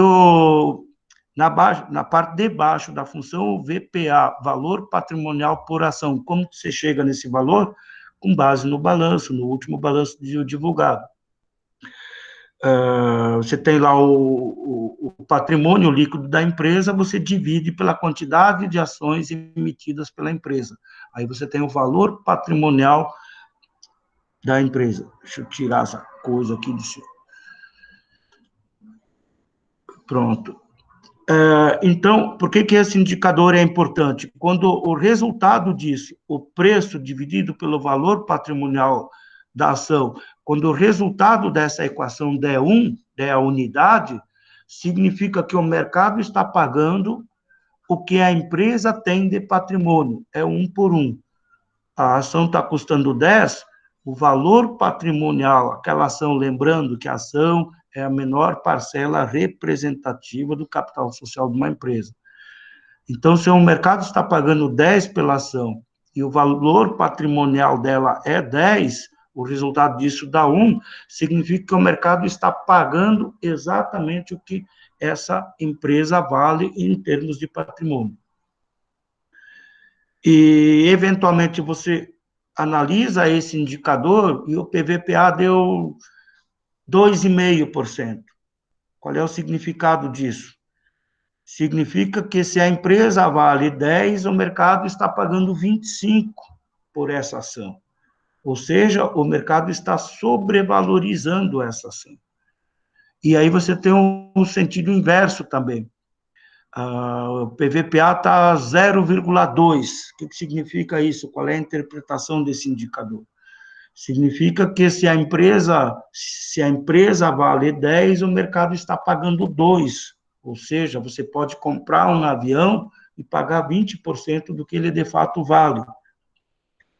na parte de baixo da função, o VPA, valor patrimonial por ação. Como você chega nesse valor? Com base no balanço, no último balanço divulgado. Você tem lá o patrimônio líquido da empresa, você divide pela quantidade de ações emitidas pela empresa. Aí você tem o valor patrimonial da empresa. Deixa eu tirar essa coisa aqui de cima. Pronto. Então, por que esse indicador é importante? Quando o resultado disso, o preço dividido pelo valor patrimonial da ação, quando o resultado dessa equação der 1, der a unidade, significa que o mercado está pagando o que a empresa tem de patrimônio, é 1 por 1. A ação está custando 10, o valor patrimonial, aquela ação, lembrando que a ação é a menor parcela representativa do capital social de uma empresa. Então, se o mercado está pagando 10 pela ação e o valor patrimonial dela é 10, o resultado disso dá 1, significa que o mercado está pagando exatamente o que essa empresa vale em termos de patrimônio. E, eventualmente, você analisa esse indicador e o PVPA deu 2,5%. Qual é o significado disso? Significa que se a empresa vale 10, o mercado está pagando 25 por essa ação. Ou seja, o mercado está sobrevalorizando essa ação. E aí você tem um sentido inverso também. O PVPA está 0,2. O que significa isso? Qual é a interpretação desse indicador? Significa que se a empresa vale 10, o mercado está pagando 2. Ou seja, você pode comprar um avião e pagar 20% do que ele de fato vale.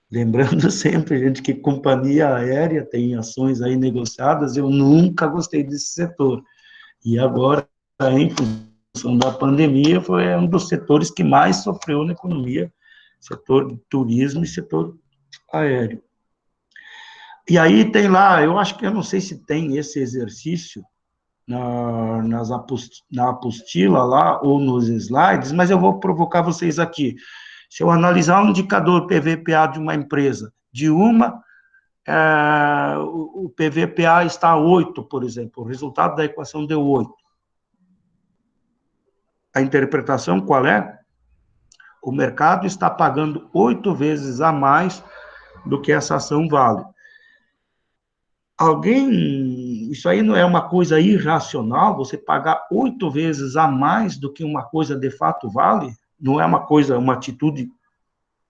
Lembrando sempre, gente, que companhia aérea tem ações aí negociadas, eu nunca gostei desse setor. E agora, em função da pandemia, foi um dos setores que mais sofreu na economia, setor de turismo e setor aéreo. E aí tem lá, eu não sei se tem esse exercício na apostila lá ou nos slides, mas eu vou provocar vocês aqui. Se eu analisar um indicador PVPA de uma empresa, o PVPA está a 8, por exemplo, o resultado da equação deu 8. A interpretação qual é? O mercado está pagando 8 vezes a mais do que essa ação vale. Isso aí não é uma coisa irracional, você pagar 8 vezes a mais do que uma coisa de fato vale? Não é uma atitude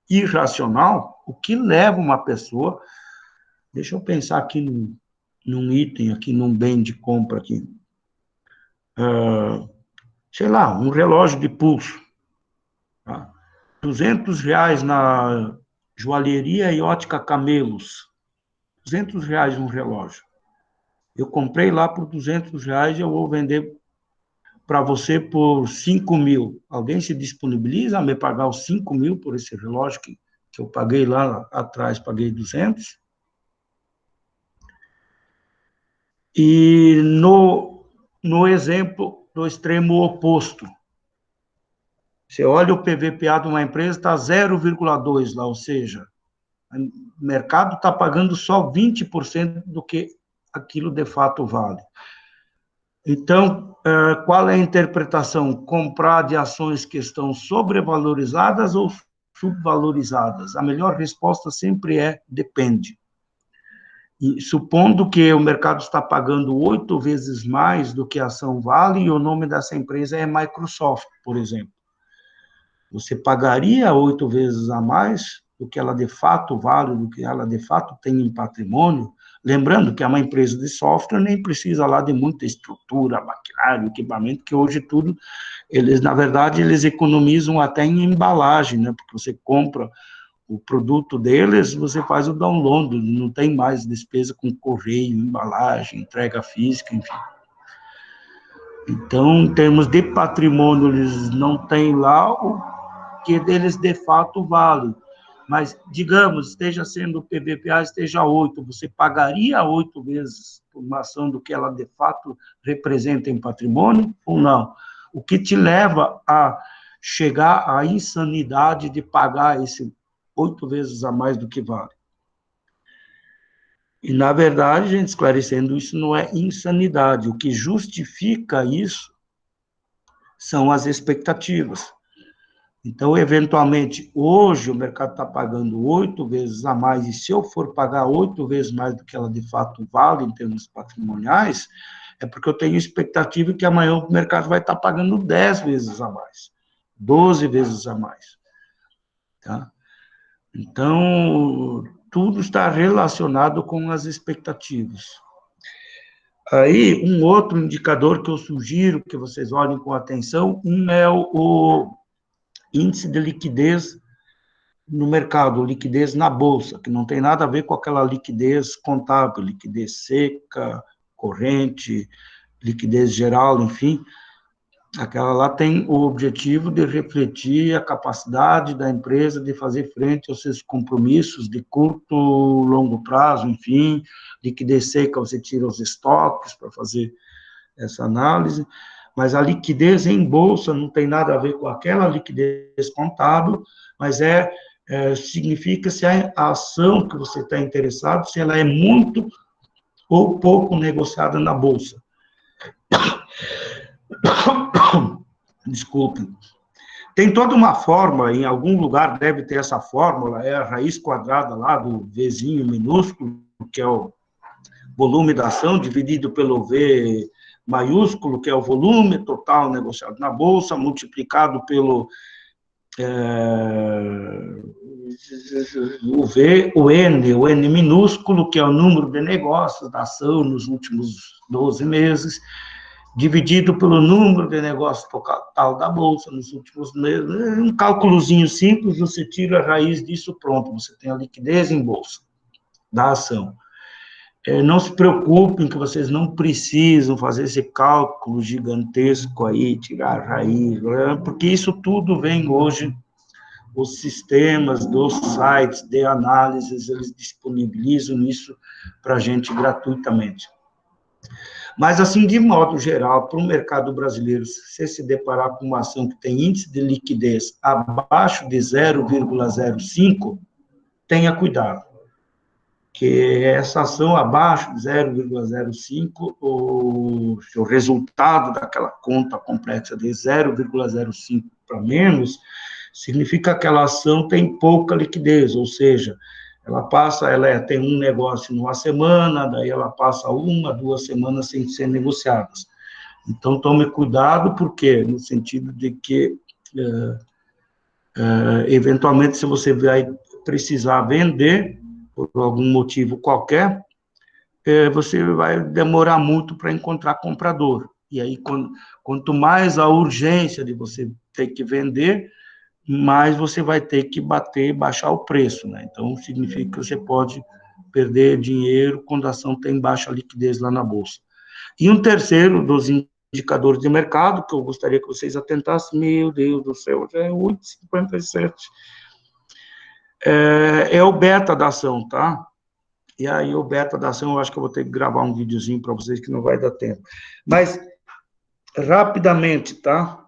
irracional? O que leva uma pessoa, deixa eu pensar aqui num item, aqui num bem de compra aqui, sei lá, um relógio de pulso, tá? R$200 na joalheria e ótica Camelos, R$200 um relógio. Eu comprei lá por R$200, eu vou vender para você por 5 mil. Alguém se disponibiliza a me pagar os 5 mil por esse relógio que eu paguei lá atrás, paguei 200? E no exemplo do extremo oposto, você olha o PVPA de uma empresa, está 0,2 lá, ou seja, o mercado está pagando só 20% do que aquilo de fato vale. Então, qual é a interpretação? Comprar de ações que estão sobrevalorizadas ou subvalorizadas? A melhor resposta sempre é depende. E, supondo que o mercado está pagando 8 vezes mais do que a ação vale, e o nome dessa empresa é Microsoft, por exemplo. Você pagaria 8 vezes a mais do que ela de fato vale, do que ela de fato tem em patrimônio? Lembrando que é uma empresa de software, nem precisa lá de muita estrutura, maquinário, equipamento, que hoje tudo, na verdade, eles economizam até em embalagem, né? Porque você compra o produto deles, você faz o download, não tem mais despesa com correio, embalagem, entrega física, enfim. Então, em termos de patrimônio, eles não têm lá o que deles de fato vale. Mas, digamos, esteja sendo o PVPA, esteja 8, você pagaria 8 vezes por uma ação do que ela de fato representa em patrimônio ou não? O que te leva a chegar à insanidade de pagar esse 8 vezes a mais do que vale? E, na verdade, gente, esclarecendo, isso não é insanidade. O que justifica isso são as expectativas. Então, eventualmente, hoje o mercado está pagando 8 vezes a mais, e se eu for pagar 8 vezes mais do que ela de fato vale em termos patrimoniais, é porque eu tenho expectativa que amanhã o mercado vai estar pagando 10 vezes a mais, 12 vezes a mais. Tá? Então, tudo está relacionado com as expectativas. Aí, um outro indicador que eu sugiro que vocês olhem com atenção, é o índice de liquidez no mercado, liquidez na bolsa, que não tem nada a ver com aquela liquidez contábil, liquidez seca, corrente, liquidez geral, enfim. Aquela lá tem o objetivo de refletir a capacidade da empresa de fazer frente aos seus compromissos de curto, longo prazo, enfim. Liquidez seca, você tira os estoques para fazer essa análise. Mas a liquidez em bolsa não tem nada a ver com aquela liquidez contábil, mas significa se a ação que você está interessado, se ela é muito ou pouco negociada na bolsa. Desculpe. Tem toda uma fórmula, em algum lugar deve ter essa fórmula, é a raiz quadrada lá do Vzinho minúsculo, que é o volume da ação, dividido pelo V maiúsculo, que é o volume total negociado na bolsa, multiplicado pelo o N minúsculo, que é o número de negócios da ação nos últimos 12 meses, dividido pelo número de negócios total da bolsa nos últimos meses. Um cálculozinho simples, você tira a raiz disso, pronto, você tem a liquidez em bolsa da ação. Não se preocupem que vocês não precisam fazer esse cálculo gigantesco aí, tirar a raiz, porque isso tudo vem hoje, os sistemas dos sites de análises, eles disponibilizam isso para a gente gratuitamente. Mas, assim, de modo geral, para o mercado brasileiro, se você se deparar com uma ação que tem índice de liquidez abaixo de 0,05, tenha cuidado. Que essa ação abaixo de 0,05, o resultado daquela conta complexa de 0,05 para menos, significa que aquela ação tem pouca liquidez, ou seja, ela tem um negócio numa semana, daí ela passa 1, 2 semanas sem ser negociadas. Então, tome cuidado, porque no sentido de que, eventualmente, se você vai precisar vender, por algum motivo qualquer, você vai demorar muito para encontrar comprador. E aí, quanto mais a urgência de você ter que vender, mais você vai ter que baixar o preço, né? Então, significa que você pode perder dinheiro quando a ação tem baixa liquidez lá na bolsa. E um terceiro dos indicadores de mercado, que eu gostaria que vocês atentassem. Meu Deus do céu, já é 8h57. É o beta da ação, tá? E aí, o beta da ação, eu acho que eu vou ter que gravar um videozinho para vocês, que não vai dar tempo. Mas, rapidamente, tá?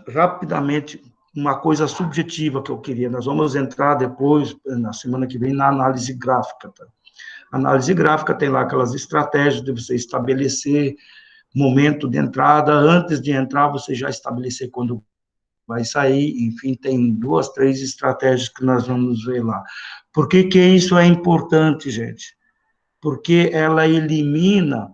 Rapidamente, uma coisa subjetiva que eu queria. Nós vamos entrar depois, na semana que vem, na análise gráfica, tá? A análise gráfica tem lá aquelas estratégias de você estabelecer momento de entrada, antes de entrar, você já estabelecer quando vai sair, enfim, tem 2, 3 estratégias que nós vamos ver lá. Por que que isso é importante, gente? Porque ela elimina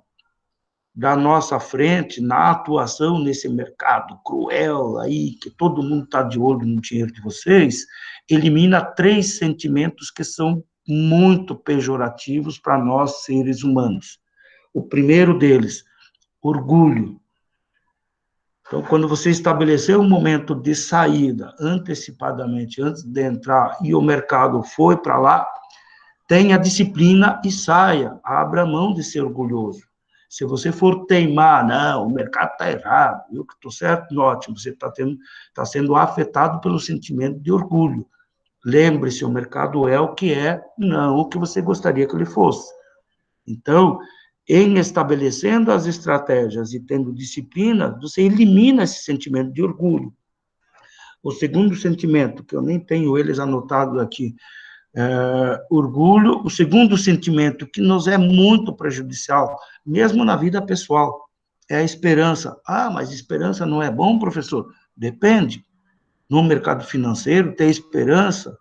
da nossa frente, na atuação nesse mercado cruel aí, que todo mundo está de olho no dinheiro de vocês, elimina 3 sentimentos que são muito pejorativos para nós, seres humanos. O primeiro deles, orgulho. Então, quando você estabeleceu um momento de saída antecipadamente, antes de entrar, e o mercado foi para lá, tenha disciplina e saia, abra mão de ser orgulhoso. Se você for teimar, não, o mercado está errado, eu que estou certo, note, você está sendo afetado pelo sentimento de orgulho. Lembre-se, o mercado é o que é, não o que você gostaria que ele fosse. Então, em estabelecendo as estratégias e tendo disciplina, você elimina esse sentimento de orgulho. O segundo sentimento, que eu nem tenho eles anotados aqui, orgulho. O segundo sentimento que nos é muito prejudicial, mesmo na vida pessoal, é a esperança. Ah, mas esperança não é bom, professor? Depende. No mercado financeiro, ter esperança,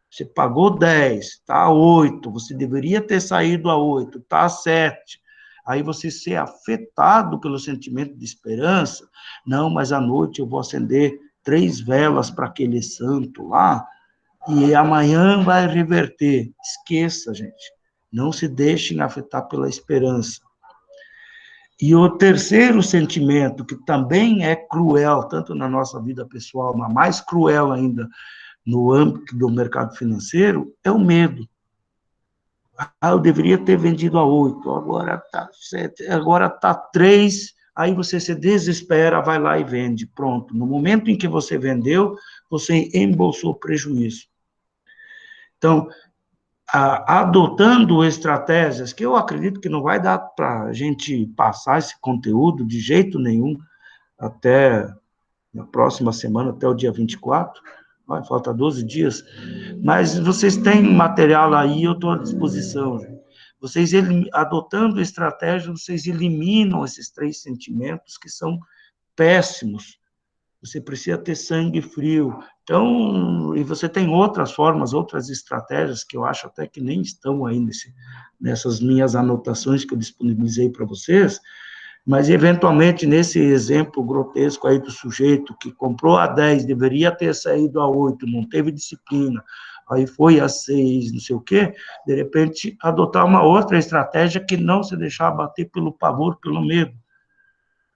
você pagou 10, está a 8, você deveria ter saído a 8, está a 7. Aí você ser afetado pelo sentimento de esperança, não, mas à noite eu vou acender 3 velas para aquele santo lá, e amanhã vai reverter. Esqueça, gente. Não se deixem afetar pela esperança. E o terceiro sentimento, que também é cruel, tanto na nossa vida pessoal, mas mais cruel ainda no âmbito do mercado financeiro, é o medo. Ah, eu deveria ter vendido a 8, agora está 7, agora está 3, aí você se desespera, vai lá e vende. Pronto. No momento em que você vendeu, você embolsou prejuízo. Então, adotando estratégias, que eu acredito que não vai dar para a gente passar esse conteúdo de jeito nenhum até na próxima semana, até o dia 24, falta 12 dias, mas vocês têm material aí, eu estou à disposição. Vocês, adotando estratégias, vocês eliminam esses 3 sentimentos que são péssimos. Você precisa ter sangue frio. Então, e você tem outras formas, outras estratégias, que eu acho até que nem estão aí nessas minhas anotações que eu disponibilizei para vocês, mas, eventualmente, nesse exemplo grotesco aí do sujeito que comprou a 10, deveria ter saído a 8, não teve disciplina, aí foi a 6, não sei o quê, de repente, adotar uma outra estratégia que não se deixar abater pelo pavor, pelo medo.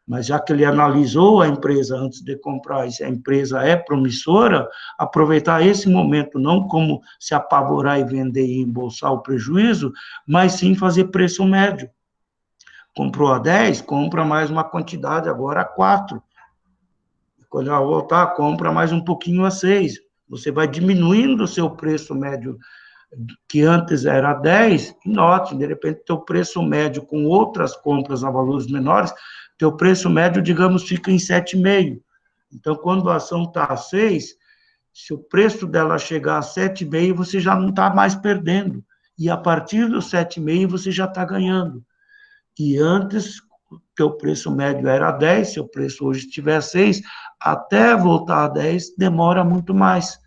Mas já que ele analisou a empresa antes de comprar, e se a empresa é promissora, aproveitar esse momento, não como se apavorar e vender e embolsar o prejuízo, mas sim fazer preço médio. Comprou a 10, compra mais uma quantidade, agora a 4. Quando ela voltar, compra mais um pouquinho a 6. Você vai diminuindo o seu preço médio, que antes era 10, e note, de repente, teu preço médio com outras compras a valores menores, teu preço médio, digamos, fica em 7,5. Então, quando a ação está a 6, se o preço dela chegar a 7,5, você já não está mais perdendo. E a partir do 7,5, você já está ganhando. E antes, teu preço médio era 10, se o preço hoje estiver 6, até voltar a 10, demora muito mais.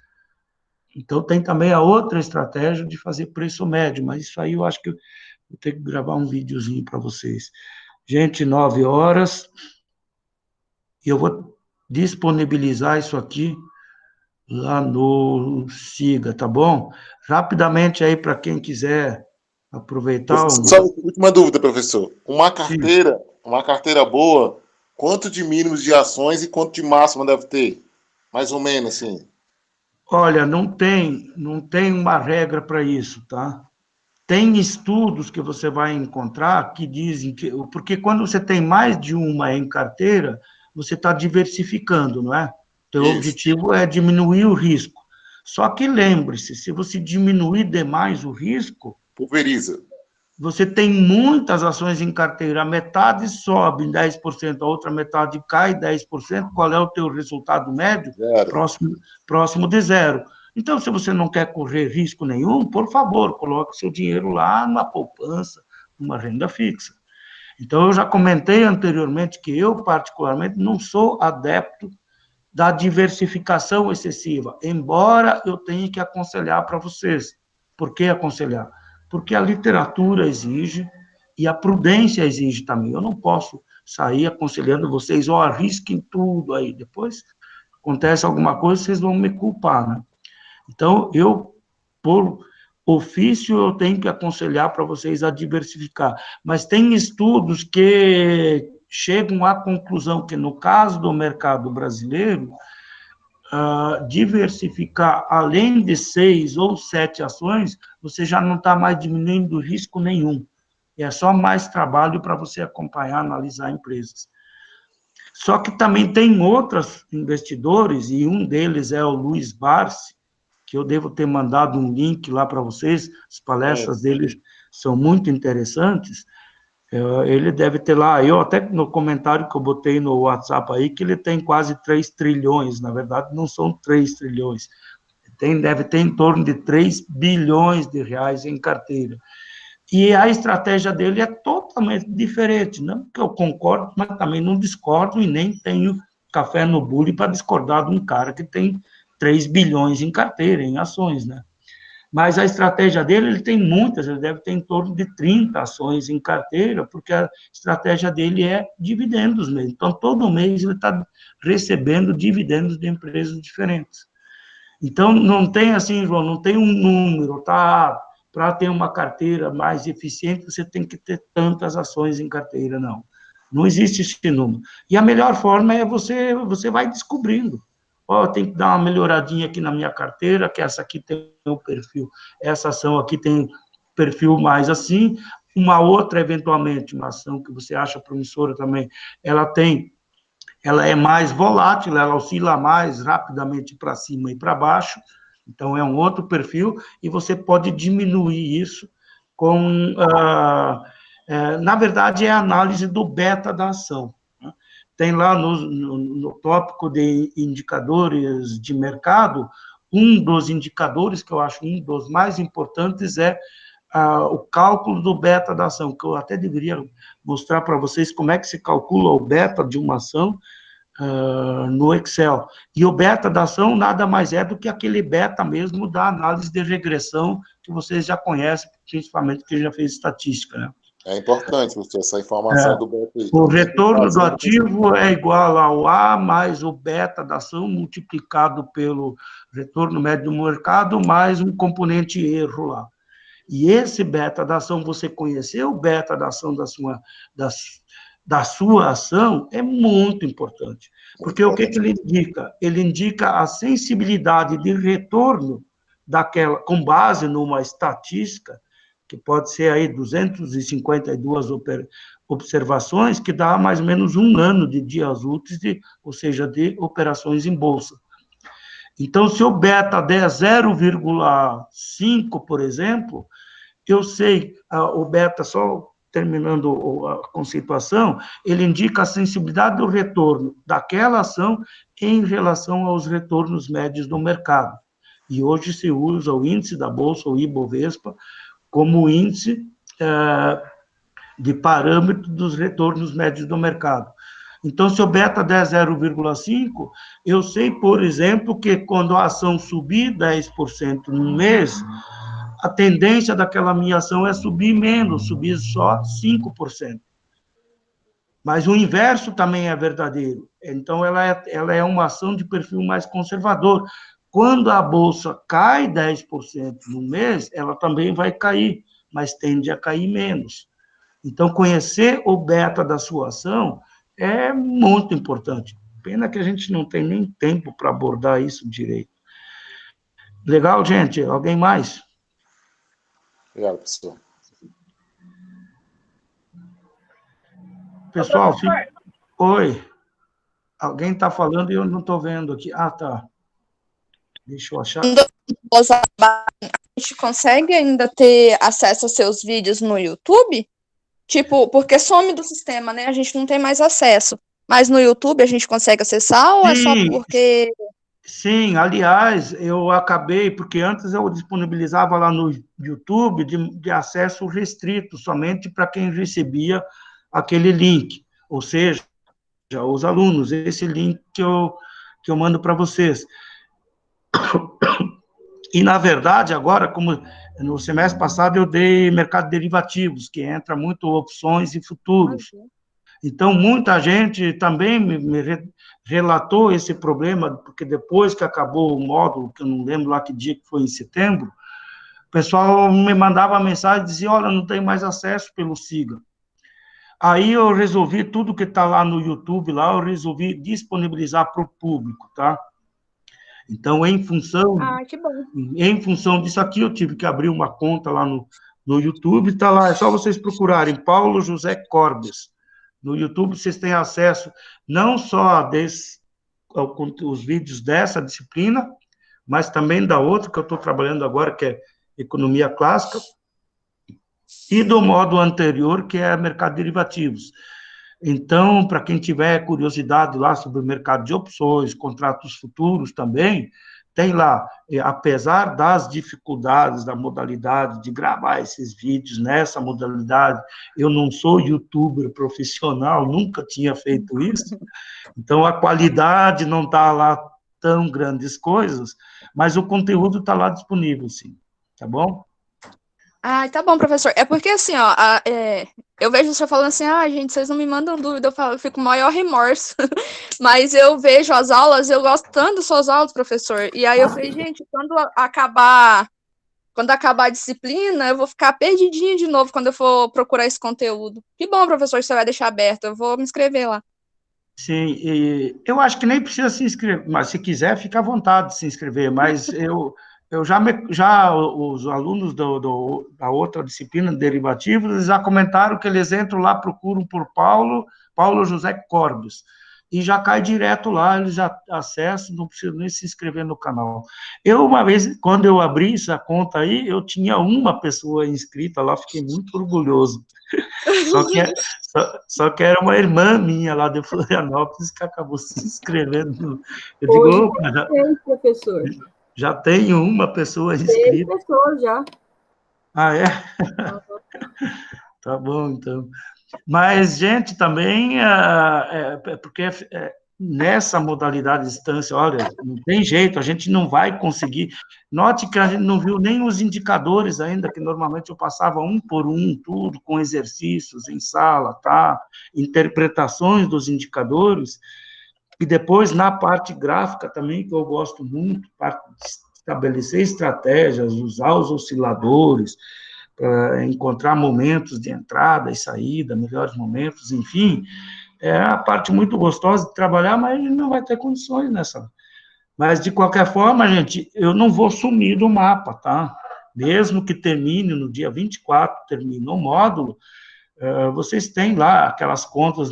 Então, tem também a outra estratégia de fazer preço médio, mas isso aí eu acho que eu vou ter que gravar um videozinho para vocês. Gente, 9 horas, e eu vou disponibilizar isso aqui lá no Siga, tá bom? Rapidamente aí, para quem quiser aproveitar... Só última dúvida, professor. Uma carteira boa, quanto de mínimos de ações e quanto de máxima deve ter? Mais ou menos, assim. Olha, não tem uma regra para isso, tá? Tem estudos que você vai encontrar que dizem que... Porque quando você tem mais de uma em carteira, você está diversificando, não é? Teu objetivo é diminuir o risco. Só que lembre-se, se você diminuir demais o risco... Pulveriza. Você tem muitas ações em carteira, a metade sobe em 10%, a outra metade cai 10%, qual é o teu resultado médio? Zero. Próximo de zero. Então, se você não quer correr risco nenhum, por favor, coloque seu dinheiro lá numa poupança, numa renda fixa. Então, eu já comentei anteriormente que eu, particularmente, não sou adepto da diversificação excessiva, embora eu tenha que aconselhar para vocês. Por que aconselhar? Porque a literatura exige e a prudência exige também. Eu não posso sair aconselhando vocês, arrisquem tudo aí. Depois acontece alguma coisa, vocês vão me culpar, né? Então, eu, por ofício, eu tenho que aconselhar para vocês a diversificar. Mas tem estudos que chegam à conclusão que, no caso do mercado brasileiro, diversificar além de 6 ou 7 ações, você já não está mais diminuindo risco nenhum. É só mais trabalho para você acompanhar, analisar empresas. Só que também tem outros investidores, e um deles é o Luiz Barsi, que eu devo ter mandado um link lá para vocês, as palestras dele são muito interessantes. Ele deve ter lá, eu até no comentário que eu botei no WhatsApp aí, que ele tem quase 3 trilhões, na verdade não são 3 trilhões, deve ter em torno de 3 bilhões de reais em carteira. E a estratégia dele é totalmente diferente, não que eu concordo, mas também não discordo e nem tenho café no bule para discordar de um cara que tem 3 bilhões em carteira, em ações, né? Mas a estratégia dele, ele tem muitas, ele deve ter em torno de 30 ações em carteira, porque a estratégia dele é dividendos mesmo. Então, todo mês ele está recebendo dividendos de empresas diferentes. Então, não tem assim, João, não tem um número, tá? Para ter uma carteira mais eficiente, você tem que ter tantas ações em carteira, não. Não existe esse número. E a melhor forma é você vai descobrindo. Tem que dar uma melhoradinha aqui na minha carteira, que essa aqui tem o perfil, essa ação aqui tem perfil mais assim, uma outra, eventualmente, uma ação que você acha promissora também, ela é mais volátil, ela oscila mais rapidamente para cima e para baixo, então é um outro perfil, e você pode diminuir isso com, na verdade, é a análise do beta da ação. Tem lá no tópico de indicadores de mercado, um dos indicadores que eu acho um dos mais importantes é o cálculo do beta da ação, que eu até deveria mostrar para vocês como é que se calcula o beta de uma ação no Excel. E o beta da ação nada mais é do que aquele beta mesmo da análise de regressão que vocês já conhecem, principalmente quem já fez estatística, né? É importante você essa informação do beta. O retorno do ativo é igual ao A mais o beta da ação multiplicado pelo retorno médio do mercado mais um componente erro lá. E esse beta da ação, você conhecer o beta da ação da sua ação é muito importante. Porque o que ele indica? Ele indica a sensibilidade de retorno daquela, com base numa estatística, que pode ser aí 252 observações, que dá mais ou menos um ano de dias úteis, ou seja, de operações em bolsa. Então, se o beta der 0,5, por exemplo, eu sei, o beta, só terminando a conceituação, ele indica a sensibilidade do retorno daquela ação em relação aos retornos médios do mercado. E hoje se usa o índice da Bolsa, o Ibovespa, como índice de parâmetro dos retornos médios do mercado. Então, se o beta der 0,5, eu sei, por exemplo, que quando a ação subir 10% no mês, a tendência daquela minha ação é subir menos, subir só 5%. Mas o inverso também é verdadeiro. Então, ela é uma ação de perfil mais conservador. Quando a bolsa cai 10% no mês, ela também vai cair, mas tende a cair menos. Então, conhecer o beta da sua ação é muito importante. Pena que a gente não tem nem tempo para abordar isso direito. Legal, gente? Alguém mais? Obrigado, professor. Pessoal, oi. Alguém está falando e eu não estou vendo aqui. Ah, tá. Deixa eu achar. A gente consegue ainda ter acesso a seus vídeos no YouTube? Tipo, porque some do sistema, né? A gente não tem mais acesso. Mas no YouTube a gente consegue acessar ou é só porque... Sim, aliás, eu acabei, porque antes eu disponibilizava lá no YouTube de acesso restrito, somente para quem recebia aquele link, ou seja, os alunos, esse link que eu mando para vocês. E, na verdade, agora, como no semestre passado eu dei mercado de derivativos, que entra muito opções e futuros. Então, muita gente também me relatou esse problema, porque depois que acabou o módulo, que eu não lembro lá que dia que foi, em setembro, o pessoal me mandava mensagem e dizia, olha, não tem mais acesso pelo SIGA. Aí eu resolvi, tudo que está lá no YouTube, lá, eu resolvi disponibilizar para o público, tá? Então, em função disso aqui, eu tive que abrir uma conta lá no YouTube, está lá, é só vocês procurarem, Paulo José Corbes. No YouTube, vocês têm acesso não só aos vídeos dessa disciplina, mas também da outra que eu estou trabalhando agora, que é Economia Clássica, e do modo anterior, que é Mercado de Derivativos. Então, para quem tiver curiosidade lá sobre o mercado de opções, contratos futuros também, tem lá, apesar das dificuldades da modalidade de gravar esses vídeos nessa modalidade, eu não sou youtuber profissional, nunca tinha feito isso, então a qualidade não está lá tão grandes coisas, mas o conteúdo está lá disponível, sim, tá bom? Ah, tá bom, professor. É porque, assim, ó, eu vejo o senhor falando assim, gente, vocês não me mandam dúvida, eu fico com o maior remorso. Mas eu vejo as aulas, eu gosto tanto das suas aulas, professor. E aí eu falei, gente, quando acabar a disciplina, eu vou ficar perdidinha de novo quando eu for procurar esse conteúdo. Que bom, professor, que você vai deixar aberto, eu vou me inscrever lá. Sim, e eu acho que nem precisa se inscrever, mas se quiser, fica à vontade de se inscrever, mas eu já os alunos da outra disciplina, derivativos, eles já comentaram que eles entram lá, procuram por Paulo José Corbes, e já cai direto lá, eles já acessam, não precisa nem se inscrever no canal. Eu, uma vez, quando eu abri essa conta aí, eu tinha uma pessoa inscrita lá, fiquei muito orgulhoso. Só que era uma irmã minha lá de Florianópolis que acabou se inscrevendo. Eu digo, opa, professor. Já tenho uma pessoa inscrita. 6 pessoas já. Ah, é? Tá bom, então. Mas, gente, também, porque nessa modalidade de distância, olha, não tem jeito, a gente não vai conseguir. Note que a gente não viu nem os indicadores ainda, que normalmente eu passava um por um, tudo, com exercícios em sala, tá? Interpretações dos indicadores, e depois na parte gráfica também, que eu gosto muito, para estabelecer estratégias, usar os osciladores, encontrar momentos de entrada e saída, melhores momentos, enfim, é a parte muito gostosa de trabalhar, mas não vai ter condições nessa. Mas, de qualquer forma, gente, eu não vou sumir do mapa, tá? Mesmo que termine no dia 24, termine o módulo, vocês têm lá aquelas contas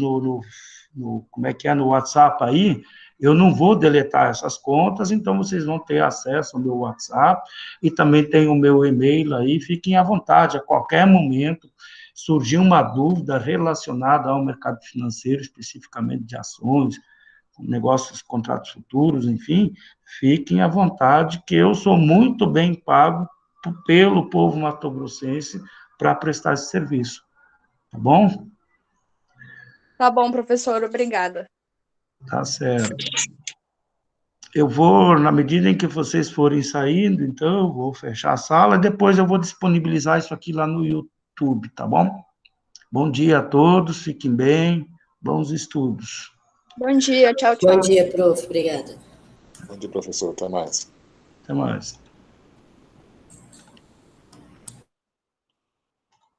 como é que é, no WhatsApp aí, eu não vou deletar essas contas, então vocês vão ter acesso ao meu WhatsApp, e também tem o meu e-mail aí, fiquem à vontade, a qualquer momento, surgir uma dúvida relacionada ao mercado financeiro, especificamente de ações, negócios, contratos futuros, enfim, fiquem à vontade, que eu sou muito bem pago pelo povo mato-grossense para prestar esse serviço, tá bom? Tá bom, professor, obrigada. Tá certo. Eu vou, na medida em que vocês forem saindo, então, eu vou fechar a sala, depois eu vou disponibilizar isso aqui lá no YouTube, tá bom? Bom dia a todos, fiquem bem, bons estudos. Bom dia, tchau, tchau. Bom dia, prof. Obrigada. Bom dia, professor. Até mais. Até mais.